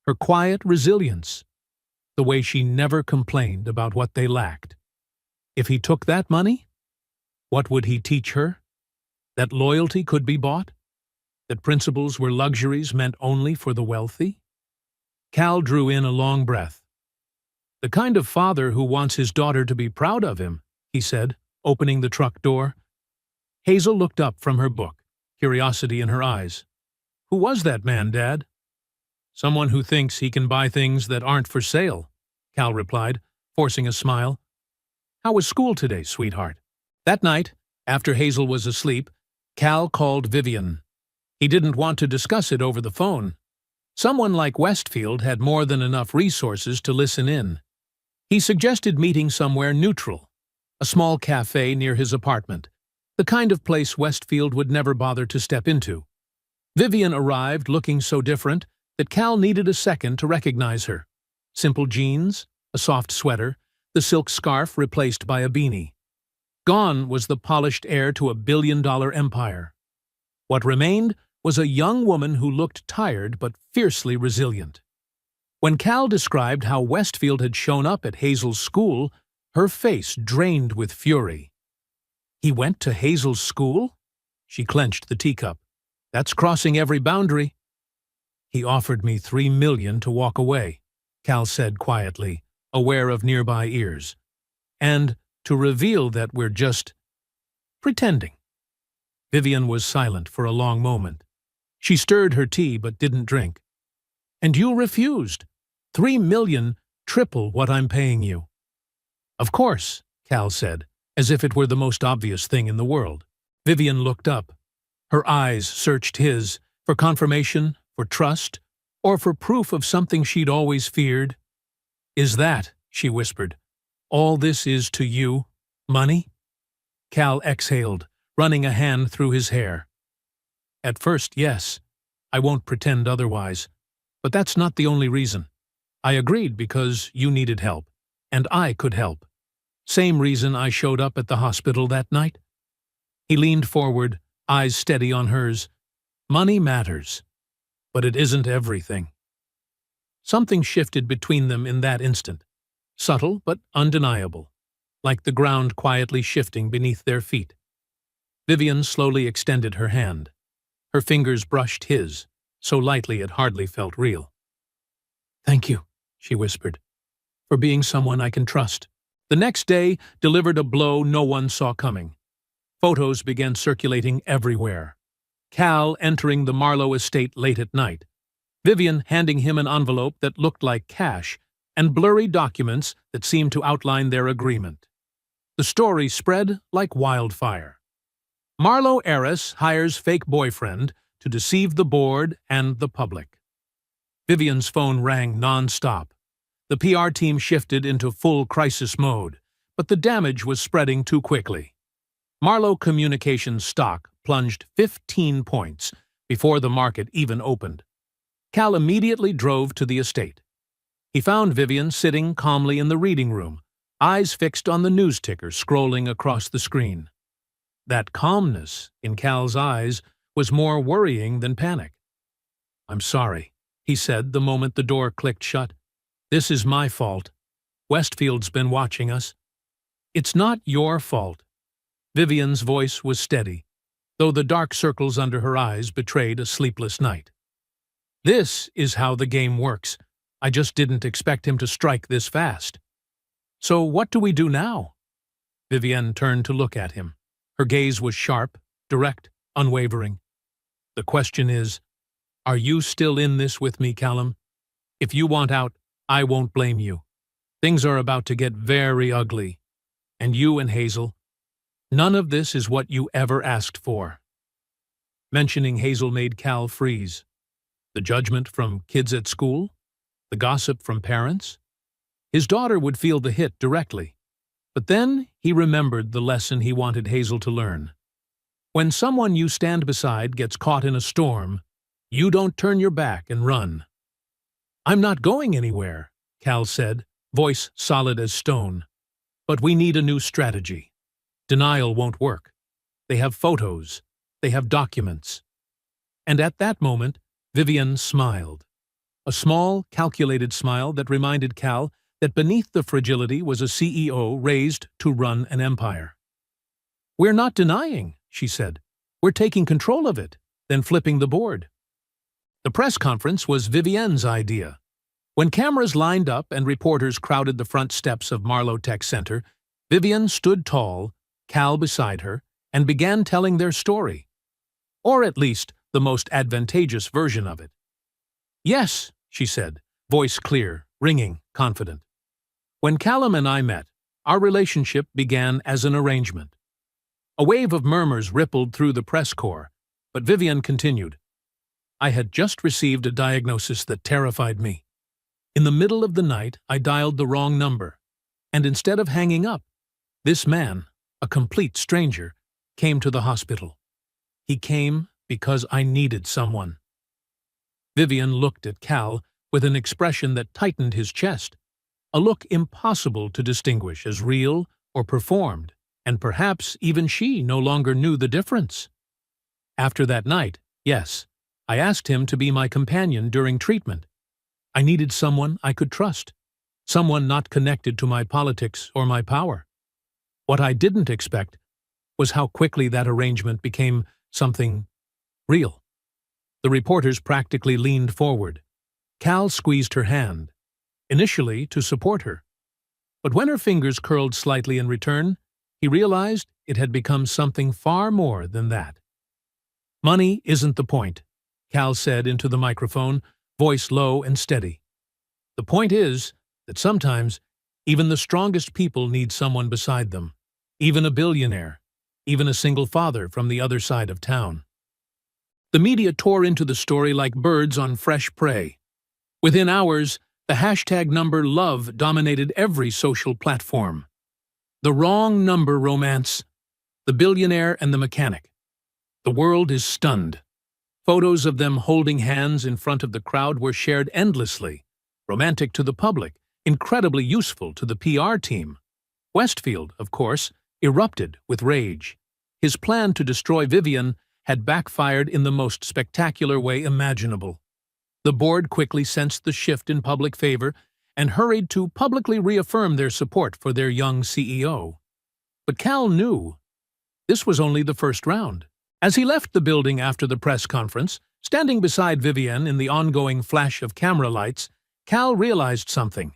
Her quiet resilience. The way she never complained about what they lacked. If he took that money, what would he teach her? That loyalty could be bought? That principles were luxuries meant only for the wealthy? Cal drew in a long breath. The kind of father who wants his daughter to be proud of him, he said, opening the truck door. Hazel looked up from her book, curiosity in her eyes. Who was that man, Dad? Someone who thinks he can buy things that aren't for sale, Cal replied, forcing a smile. How was school today, sweetheart? That night, after Hazel was asleep, Cal called Vivian. He didn't want to discuss it over the phone. Someone like Westfield had more than enough resources to listen in. He suggested meeting somewhere neutral, a small cafe near his apartment, the kind of place Westfield would never bother to step into. Vivian arrived looking so different that Cal needed a second to recognize her. Simple jeans, a soft sweater, the silk scarf replaced by a beanie. Gone was the polished heir to a billion-dollar empire. What remained was a young woman who looked tired but fiercely resilient. When Cal described how Westfield had shown up at Hazel's school, her face drained with fury. He went to Hazel's school? She clenched the teacup. That's crossing every boundary. He offered me $3 million to walk away, Cal said quietly, aware of nearby ears. And to reveal that we're just pretending. Vivian was silent for a long moment. She stirred her tea but didn't drink. And you refused. $3 million, triple what I'm paying you. Of course, Cal said, as if it were the most obvious thing in the world. Vivian looked up. Her eyes searched his, for confirmation, for trust, or for proof of something she'd always feared. "Is that," she whispered, "all this is to you? Money?" Cal exhaled, running a hand through his hair. "At first, yes. I won't pretend otherwise. But that's not the only reason. I agreed because you needed help, and I could help. Same reason I showed up at the hospital that night." He leaned forward, eyes steady on hers. "Money matters, but it isn't everything." Something shifted between them in that instant, subtle but undeniable, like the ground quietly shifting beneath their feet. Vivian slowly extended her hand. Her fingers brushed his, so lightly it hardly felt real. "Thank you," she whispered, "for being someone I can trust." The next day delivered a blow no one saw coming. Photos began circulating everywhere. Cal entering the Marlowe estate late at night, Vivian handing him an envelope that looked like cash, and blurry documents that seemed to outline their agreement. The story spread like wildfire. Marlowe heiress hires fake boyfriend to deceive the board and the public. Vivian's phone rang non-stop. The PR team shifted into full crisis mode, but the damage was spreading too quickly. Marlowe Communications stock plunged 15 points before the market even opened. Cal immediately drove to the estate. He found Vivian sitting calmly in the reading room, eyes fixed on the news ticker scrolling across the screen. That calmness in Cal's eyes was more worrying than panic. "I'm sorry," he said the moment the door clicked shut. "This is my fault. Westfield's been watching us." "It's not your fault." Vivian's voice was steady, though the dark circles under her eyes betrayed a sleepless night. "This is how the game works. I just didn't expect him to strike this fast." "So what do we do now?" Vivian turned to look at him. Her gaze was sharp, direct, unwavering. "The question is, are you still in this with me, Callum? If you want out, I won't blame you. Things are about to get very ugly. And you and Hazel, none of this is what you ever asked for." Mentioning Hazel made Cal freeze. The judgment from kids at school? The gossip from parents? His daughter would feel the hit directly. But then he remembered the lesson he wanted Hazel to learn. When someone you stand beside gets caught in a storm, you don't turn your back and run. "I'm not going anywhere," Cal said, voice solid as stone. "But we need a new strategy. Denial won't work. They have photos. They have documents." And at that moment, Vivian smiled. A small, calculated smile that reminded Cal that beneath the fragility was a CEO raised to run an empire. "We're not denying," she said. "We're taking control of it, then flipping the board." The press conference was Vivian's idea. When cameras lined up and reporters crowded the front steps of Marlowe Tech Center, Vivian stood tall, Cal beside her, and began telling their story. Or at least, the most advantageous version of it. "Yes," she said, voice clear, ringing, confident. "When Callum and I met, our relationship began as an arrangement." A wave of murmurs rippled through the press corps, but Vivian continued. "I had just received a diagnosis that terrified me. In the middle of the night, I dialed the wrong number, and instead of hanging up, this man, a complete stranger, came to the hospital. He came because I needed someone." Vivian looked at Cal with an expression that tightened his chest, a look impossible to distinguish as real or performed, and perhaps even she no longer knew the difference. "After that night, yes, I asked him to be my companion during treatment. I needed someone I could trust, someone not connected to my politics or my power. What I didn't expect was how quickly that arrangement became something real." The reporters practically leaned forward. Cal squeezed her hand, initially to support her. But when her fingers curled slightly in return, he realized it had become something far more than that. "Money isn't the point," Cal said into the microphone, voice low and steady. "The point is that sometimes even the strongest people need someone beside them, even a billionaire, even a single father from the other side of town. The media tore into the story like birds on fresh prey. Within hours, the hashtag number love dominated every social platform. The wrong number romance, the billionaire and the mechanic. The world is stunned. Photos of them holding hands in front of the crowd were shared endlessly, romantic to the public, incredibly useful to the PR team. Westfield, of course, erupted with rage. His plan to destroy Vivian had backfired in the most spectacular way imaginable. The board quickly sensed the shift in public favor and hurried to publicly reaffirm their support for their young CEO. But Cal knew this was only the first round. As he left the building after the press conference, standing beside Vivian in the ongoing flash of camera lights, Cal realized something.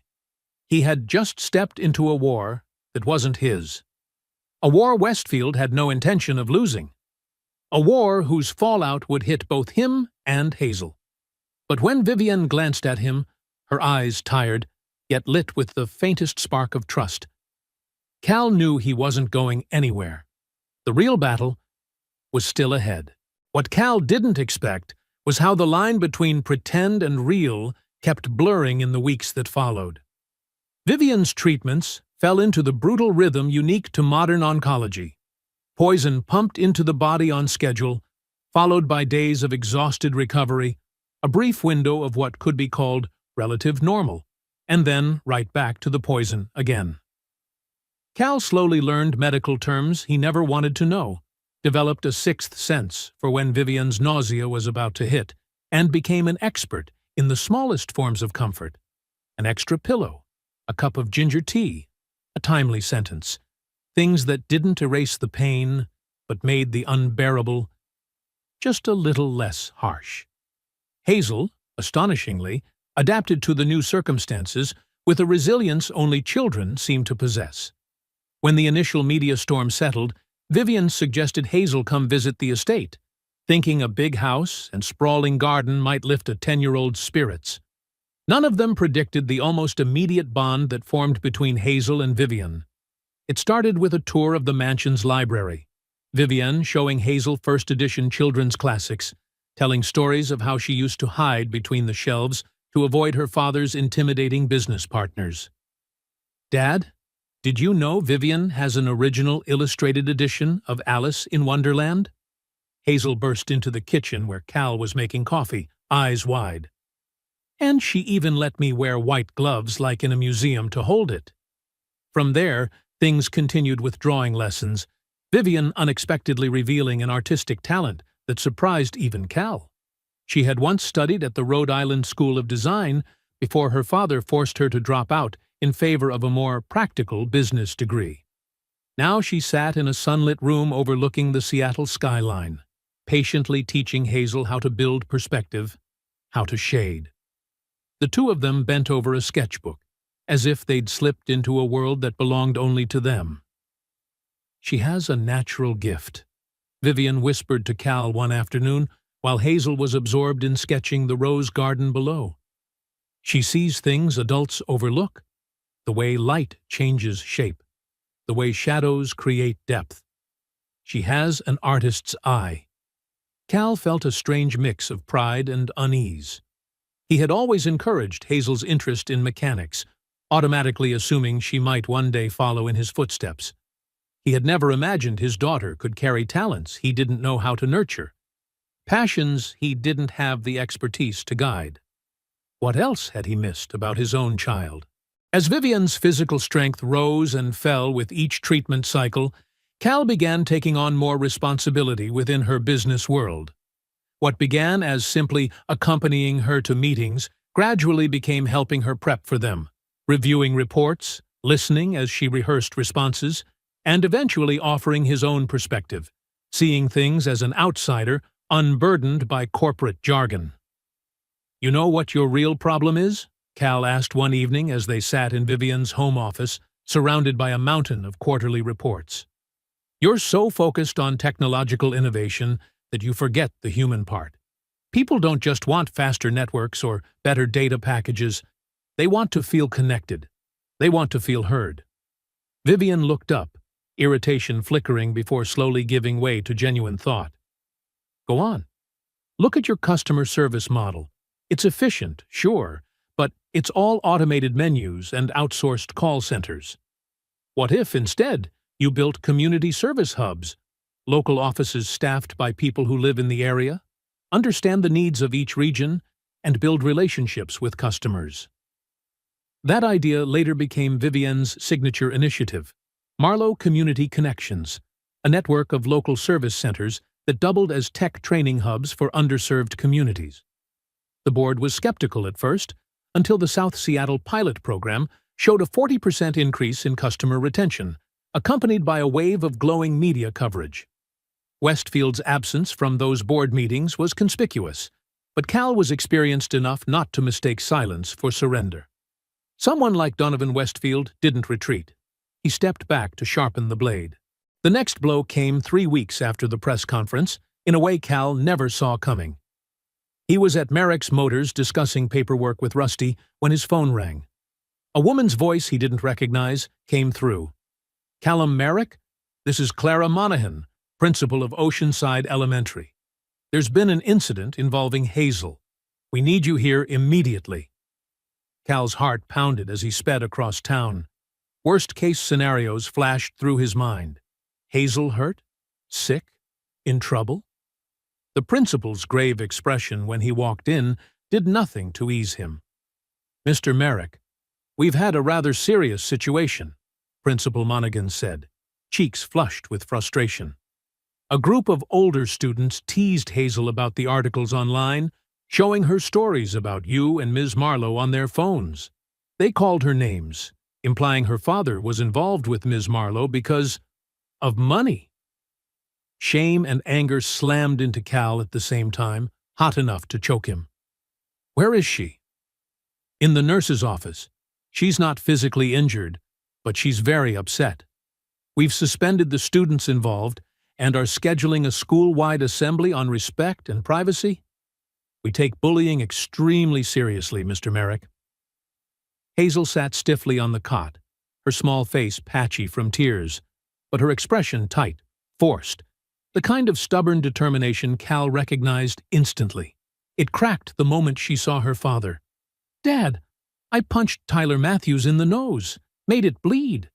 He had just stepped into a war that wasn't his. A war Westfield had no intention of losing. A war whose fallout would hit both him and Hazel. But when Vivian glanced at him, her eyes tired, yet lit with the faintest spark of trust, Cal knew he wasn't going anywhere. The real battle was still ahead. What Cal didn't expect was how the line between pretend and real kept blurring in the weeks that followed. Vivian's treatments fell into the brutal rhythm unique to modern oncology. Poison pumped into the body on schedule, followed by days of exhausted recovery, a brief window of what could be called relative normal, and then right back to the poison again. Cal slowly learned medical terms he never wanted to know, developed a sixth sense for when Vivian's nausea was about to hit, and became an expert in the smallest forms of comfort. An extra pillow, a cup of ginger tea, a timely sentence. Things that didn't erase the pain, but made the unbearable just a little less harsh. Hazel, astonishingly, adapted to the new circumstances with a resilience only children seem to possess. When the initial media storm settled, Vivian suggested Hazel come visit the estate, thinking a big house and sprawling garden might lift a 10-year-old's spirits. None of them predicted the almost immediate bond that formed between Hazel and Vivian. It started with a tour of the mansion's library, Vivian showing Hazel first-edition children's classics, telling stories of how she used to hide between the shelves to avoid her father's intimidating business partners. "Dad, did you know Vivian has an original illustrated edition of Alice in Wonderland?" Hazel burst into the kitchen where Cal was making coffee, eyes wide. "And she even let me wear white gloves like in a museum to hold it." From there, things continued with drawing lessons, Vivian unexpectedly revealing an artistic talent that surprised even Cal. She had once studied at the Rhode Island School of Design before her father forced her to drop out in favor of a more practical business degree. Now she sat in a sunlit room overlooking the Seattle skyline, patiently teaching Hazel how to build perspective, how to shade. The two of them bent over a sketchbook, as if they'd slipped into a world that belonged only to them. "She has a natural gift," Vivian whispered to Cal one afternoon while Hazel was absorbed in sketching the rose garden below. "She sees things adults overlook, the way light changes shape, the way shadows create depth. She has an artist's eye." Cal felt a strange mix of pride and unease. He had always encouraged Hazel's interest in mechanics, automatically assuming she might one day follow in his footsteps. He had never imagined his daughter could carry talents he didn't know how to nurture, passions he didn't have the expertise to guide. What else had he missed about his own child? As Vivian's physical strength rose and fell with each treatment cycle, Cal began taking on more responsibility within her business world. What began as simply accompanying her to meetings gradually became helping her prep for them, reviewing reports, listening as she rehearsed responses, and eventually offering his own perspective, seeing things as an outsider unburdened by corporate jargon. "You know what your real problem is?" Cal asked one evening as they sat in Vivian's home office, surrounded by a mountain of quarterly reports. "You're so focused on technological innovation that you forget the human part. People don't just want faster networks or better data packages. They want to feel connected. They want to feel heard." Vivian looked up, irritation flickering before slowly giving way to genuine thought. Go on. Look at your customer service model. It's efficient, sure, but it's all automated menus and outsourced call centers. What if, instead, you built community service hubs, local offices staffed by people who live in the area, understand the needs of each region, and build relationships with customers? That idea later became Vivienne's signature initiative, Marlowe Community Connections, a network of local service centers that doubled as tech training hubs for underserved communities. The board was skeptical at first, until the South Seattle pilot program showed a 40% increase in customer retention, accompanied by a wave of glowing media coverage. Westfield's absence from those board meetings was conspicuous, but Cal was experienced enough not to mistake silence for surrender. Someone like Donovan Westfield didn't retreat. He stepped back to sharpen the blade. The next blow came 3 weeks after the press conference, in a way Cal never saw coming. He was at Merrick's Motors discussing paperwork with Rusty when his phone rang. A woman's voice he didn't recognize came through. "Callum Merrick? This is Clara Monahan, principal of Oceanside Elementary. There's been an incident involving Hazel. We need you here immediately." Cal's heart pounded as he sped across town. Worst-case scenarios flashed through his mind. Hazel hurt? Sick? In trouble? The principal's grave expression when he walked in did nothing to ease him. "Mr. Merrick, we've had a rather serious situation," Principal Monaghan said, cheeks flushed with frustration. A group of older students teased Hazel about the articles online, showing her stories about you and Ms. Marlowe on their phones. They called her names, implying her father was involved with Ms. Marlowe because of money. Shame and anger slammed into Cal at the same time, hot enough to choke him. "Where is she?" "In the nurse's office. She's not physically injured, but she's very upset. We've suspended the students involved and are scheduling a school-wide assembly on respect and privacy. We take bullying extremely seriously, Mr. Merrick." Hazel sat stiffly on the cot, her small face patchy from tears, but her expression tight, forced, the kind of stubborn determination Cal recognized instantly. It cracked the moment she saw her father. "Dad, I punched Tyler Matthews in the nose, made it bleed."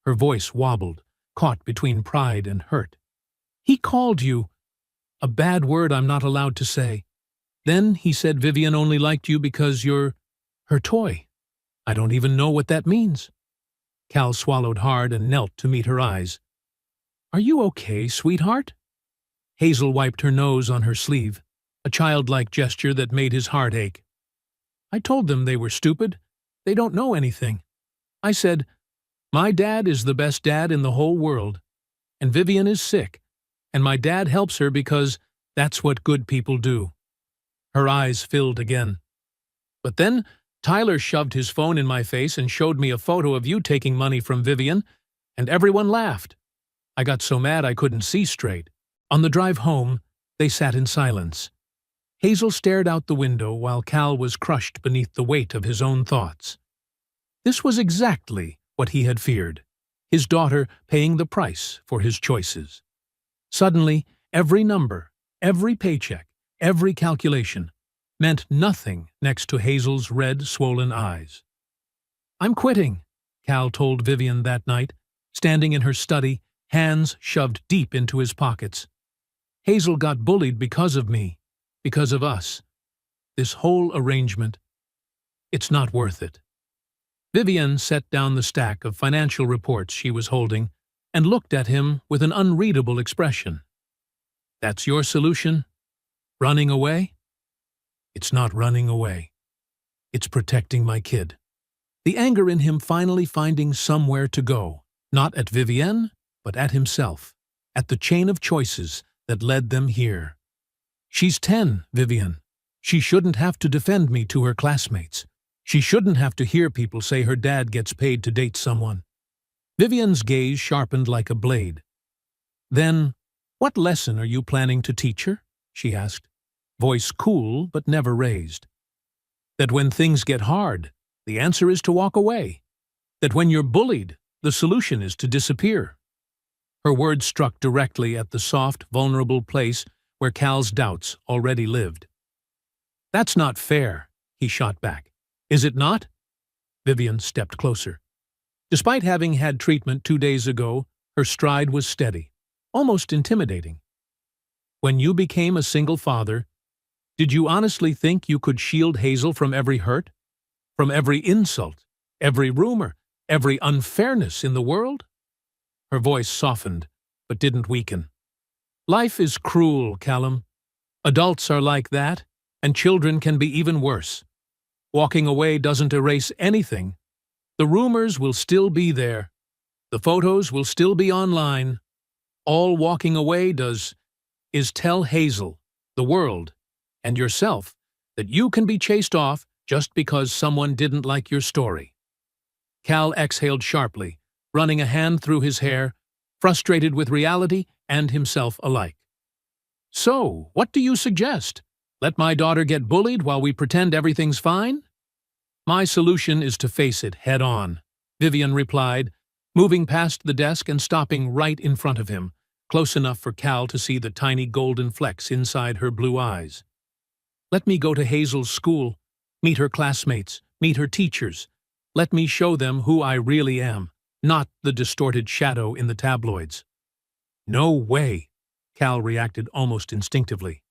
Her voice wobbled, caught between pride and hurt. "He called you a bad word I'm not allowed to say. Then he said Vivienne only liked you because you're her toy. I don't even know what that means." Cal swallowed hard and knelt to meet her eyes. "Are you okay, sweetheart?" Hazel wiped her nose on her sleeve, a childlike gesture that made his heart ache. "I told them they were stupid. They don't know anything. I said, my dad is the best dad in the whole world, and Vivienne is sick, and my dad helps her because that's what good people do." Her eyes filled again. "But then Tyler shoved his phone in my face and showed me a photo of you taking money from Vivienne, and everyone laughed. I got so mad I couldn't see straight." On the drive home, they sat in silence. Hazel stared out the window while Cal was crushed beneath the weight of his own thoughts. This was exactly what he had feared, his daughter paying the price for his choices. Suddenly, every number, every paycheck, every calculation meant nothing next to Hazel's red, swollen eyes. "I'm quitting," Cal told Vivienne that night, standing in her study, hands shoved deep into his pockets. "Hazel got bullied because of me, because of us. This whole arrangement, it's not worth it." Vivienne set down the stack of financial reports she was holding and looked at him with an unreadable expression. "That's your solution? Running away?" "It's not running away. It's protecting my kid." The anger in him finally finding somewhere to go, not at Vivienne, but at himself, at the chain of choices that led them here. "She's 10, Vivienne. She shouldn't have to defend me to her classmates. She shouldn't have to hear people say her dad gets paid to date someone." Vivienne's gaze sharpened like a blade. "Then, what lesson are you planning to teach her?" she asked, voice cool but never raised. "That when things get hard, the answer is to walk away. That when you're bullied, the solution is to disappear. Her words struck directly at the soft, vulnerable place where Cal's doubts already lived. "That's not fair," he shot back. "Is it not?" Vivian stepped closer. Despite having had treatment 2 days ago, her stride was steady, almost intimidating. "When you became a single father, did you honestly think you could shield Hazel from every hurt? From every insult, every rumor, every unfairness in the world?" Her voice softened, but didn't weaken. "Life is cruel, Callum. Adults are like that, and children can be even worse. Walking away doesn't erase anything. The rumors will still be there. The photos will still be online. All walking away does is tell Hazel, the world, and yourself that you can be chased off just because someone didn't like your story." Cal exhaled sharply, running a hand through his hair, frustrated with reality and himself alike. "So, what do you suggest? Let my daughter get bullied while we pretend everything's fine?" "My solution is to face it head-on," Vivian replied, moving past the desk and stopping right in front of him, close enough for Cal to see the tiny golden flecks inside her blue eyes. "Let me go to Hazel's school, meet her classmates, meet her teachers. Let me show them who I really am, not the distorted shadow in the tabloids." "No way," Cal reacted almost instinctively.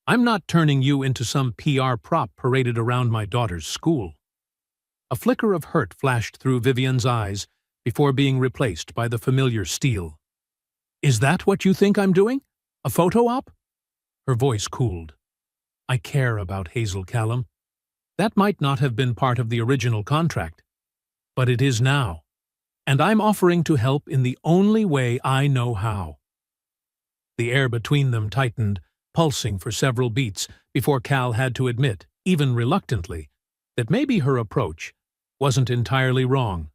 "I'm not turning you into some PR prop paraded around my daughter's school." A flicker of hurt flashed through Vivian's eyes before being replaced by the familiar steel. "Is that what you think I'm doing? A photo op?" Her voice cooled. "I care about Hazel, Callum. That might not have been part of the original contract, but it is now, and I'm offering to help in the only way I know how." The air between them tightened, pulsing for several beats before Cal had to admit, even reluctantly, that maybe her approach wasn't entirely wrong.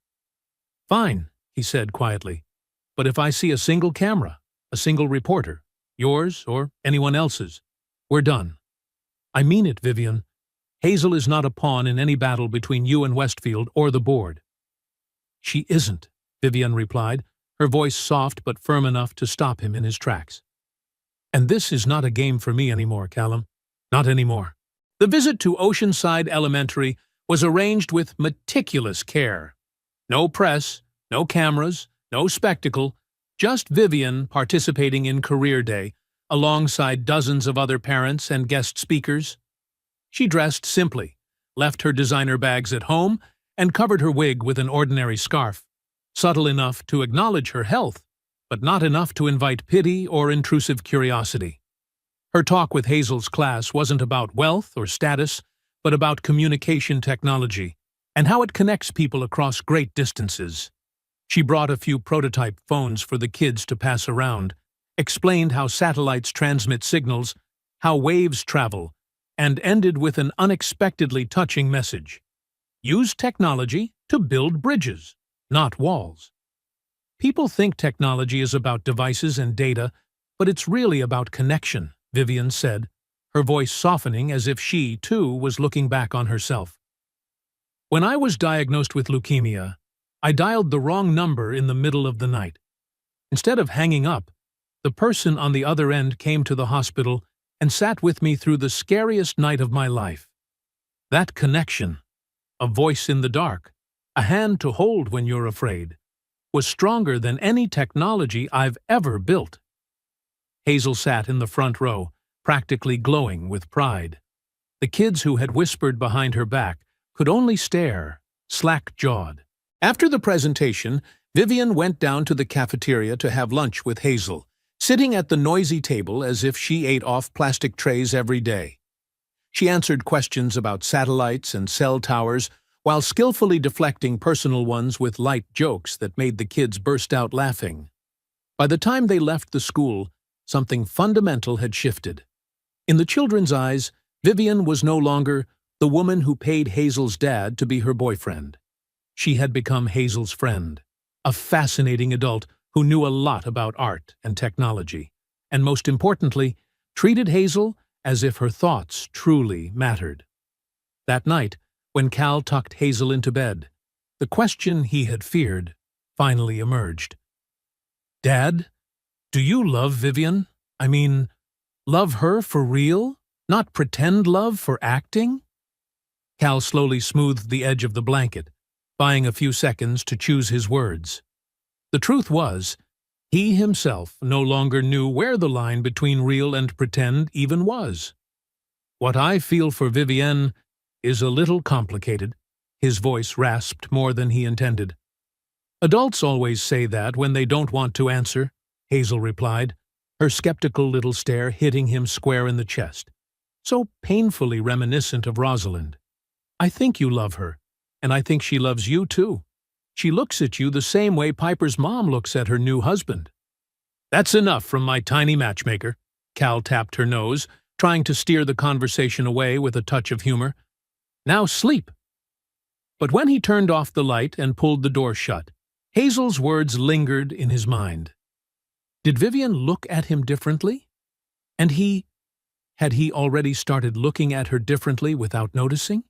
"Fine," he said quietly, "but if I see a single camera, a single reporter, yours or anyone else's, we're done. I mean it, Vivian. Hazel is not a pawn in any battle between you and Westfield or the board." "She isn't," Vivian replied, her voice soft but firm enough to stop him in his tracks. "And this is not a game for me anymore, Callum. Not anymore." The visit to Oceanside Elementary was arranged with meticulous care. No press, no cameras, no spectacle, just Vivian participating in Career Day, alongside dozens of other parents and guest speakers. She dressed simply, left her designer bags at home, and covered her wig with an ordinary scarf, subtle enough to acknowledge her health, but not enough to invite pity or intrusive curiosity. Her talk with Hazel's class wasn't about wealth or status, but about communication technology and how it connects people across great distances. She brought a few prototype phones for the kids to pass around, explained how satellites transmit signals, how waves travel, and ended with an unexpectedly touching message. Use technology to build bridges, not walls. People think technology is about devices and data, but it's really about connection, Vivian said, her voice softening as if she, too, was looking back on herself. "When I was diagnosed with leukemia, I dialed the wrong number in the middle of the night. Instead of hanging up, the person on the other end came to the hospital and sat with me through the scariest night of my life. That connection, a voice in the dark, a hand to hold when you're afraid, was stronger than any technology I've ever built." Hazel sat in the front row, practically glowing with pride. The kids who had whispered behind her back could only stare, slack-jawed. After the presentation, Vivian went down to the cafeteria to have lunch with Hazel, sitting at the noisy table as if she ate off plastic trays every day. She answered questions about satellites and cell towers while skillfully deflecting personal ones with light jokes that made the kids burst out laughing. By the time they left the school, something fundamental had shifted. In the children's eyes, Vivian was no longer the woman who paid Hazel's dad to be her boyfriend. She had become Hazel's friend, a fascinating adult who knew a lot about art and technology, and most importantly, treated Hazel as if her thoughts truly mattered. That night, when Cal tucked Hazel into bed, the question he had feared finally emerged. Dad, do you love Vivian? I mean, love her for real? Not pretend love for acting? Cal slowly smoothed the edge of the blanket, buying a few seconds to choose his words. The truth was, he himself no longer knew where the line between real and pretend even was. What I feel for Vivienne is a little complicated. His voice rasped more than he intended. Adults always say that when they don't want to answer, Hazel replied, her skeptical little stare hitting him square in the chest, so painfully reminiscent of Rosalind. I think you love her, and I think she loves you too. She looks at you the same way Piper's mom looks at her new husband. That's enough from my tiny matchmaker. Cal tapped her nose, trying to steer the conversation away with a touch of humor. Now sleep. But when he turned off the light and pulled the door shut, Hazel's words lingered in his mind. Did Vivian look at him differently? And had he already started looking at her differently without noticing?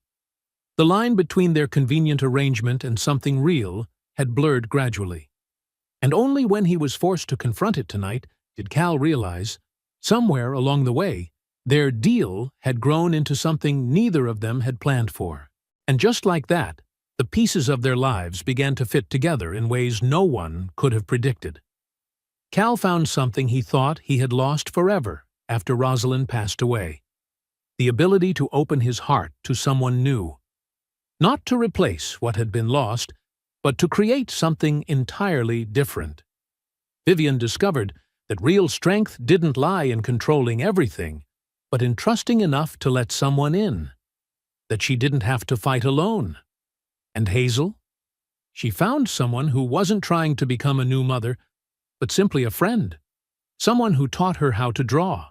The line between their convenient arrangement and something real had blurred gradually. And only when he was forced to confront it tonight did Cal realize, somewhere along the way, their deal had grown into something neither of them had planned for. And just like that, the pieces of their lives began to fit together in ways no one could have predicted. Cal found something he thought he had lost forever after Rosalind passed away: the ability to open his heart to someone new. Not to replace what had been lost, but to create something entirely different. Vivian discovered that real strength didn't lie in controlling everything, but in trusting enough to let someone in. That she didn't have to fight alone. And Hazel? She found someone who wasn't trying to become a new mother, but simply a friend. Someone who taught her how to draw,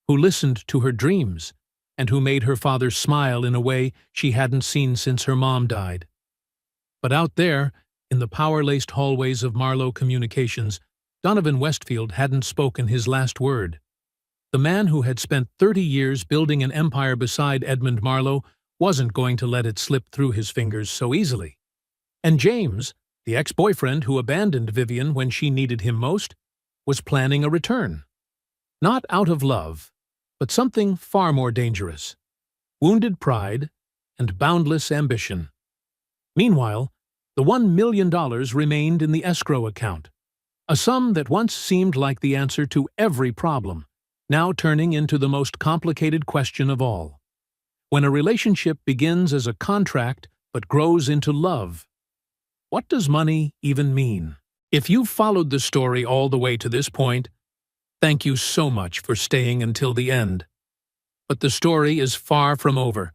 who listened to her dreams, and who made her father smile in a way she hadn't seen since her mom died. But out there, in the power-laced hallways of Marlowe Communications, Donovan Westfield hadn't spoken his last word. The man who had spent 30 years building an empire beside Edmund Marlowe wasn't going to let it slip through his fingers so easily. And James, the ex-boyfriend who abandoned Vivian when she needed him most, was planning a return. Not out of love, but something far more dangerous: wounded pride and boundless ambition. Meanwhile, the $1 million remained in the escrow account, a sum that once seemed like the answer to every problem, now turning into the most complicated question of all. When a relationship begins as a contract but grows into love, what does money even mean? If you've followed the story all the way to this point, thank you so much for staying until the end. But the story is far from over.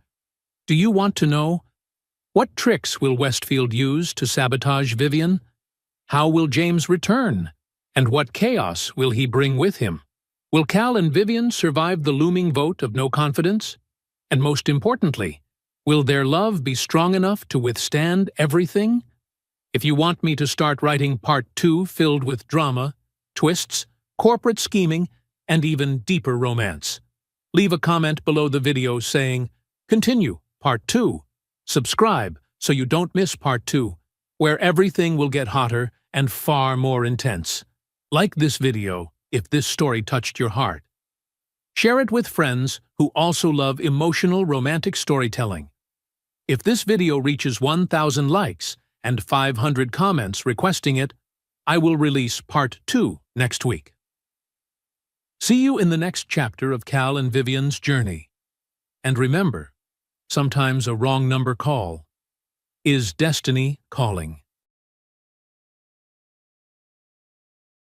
Do you want to know? What tricks will Westfield use to sabotage Vivian? How will James return? And what chaos will he bring with him? Will Cal and Vivian survive the looming vote of no confidence? And most importantly, will their love be strong enough to withstand everything? If you want me to start writing part 2 filled with drama, twists, corporate scheming, and even deeper romance, leave a comment below the video saying, "Continue, part 2. Subscribe so you don't miss part 2, where everything will get hotter and far more intense. Like this video if this story touched your heart. Share it with friends who also love emotional romantic storytelling. If this video reaches 1,000 likes and 500 comments requesting it, I will release part 2 next week. See you in the next chapter of Cal and Vivian's journey. And remember, sometimes a wrong number call is destiny calling.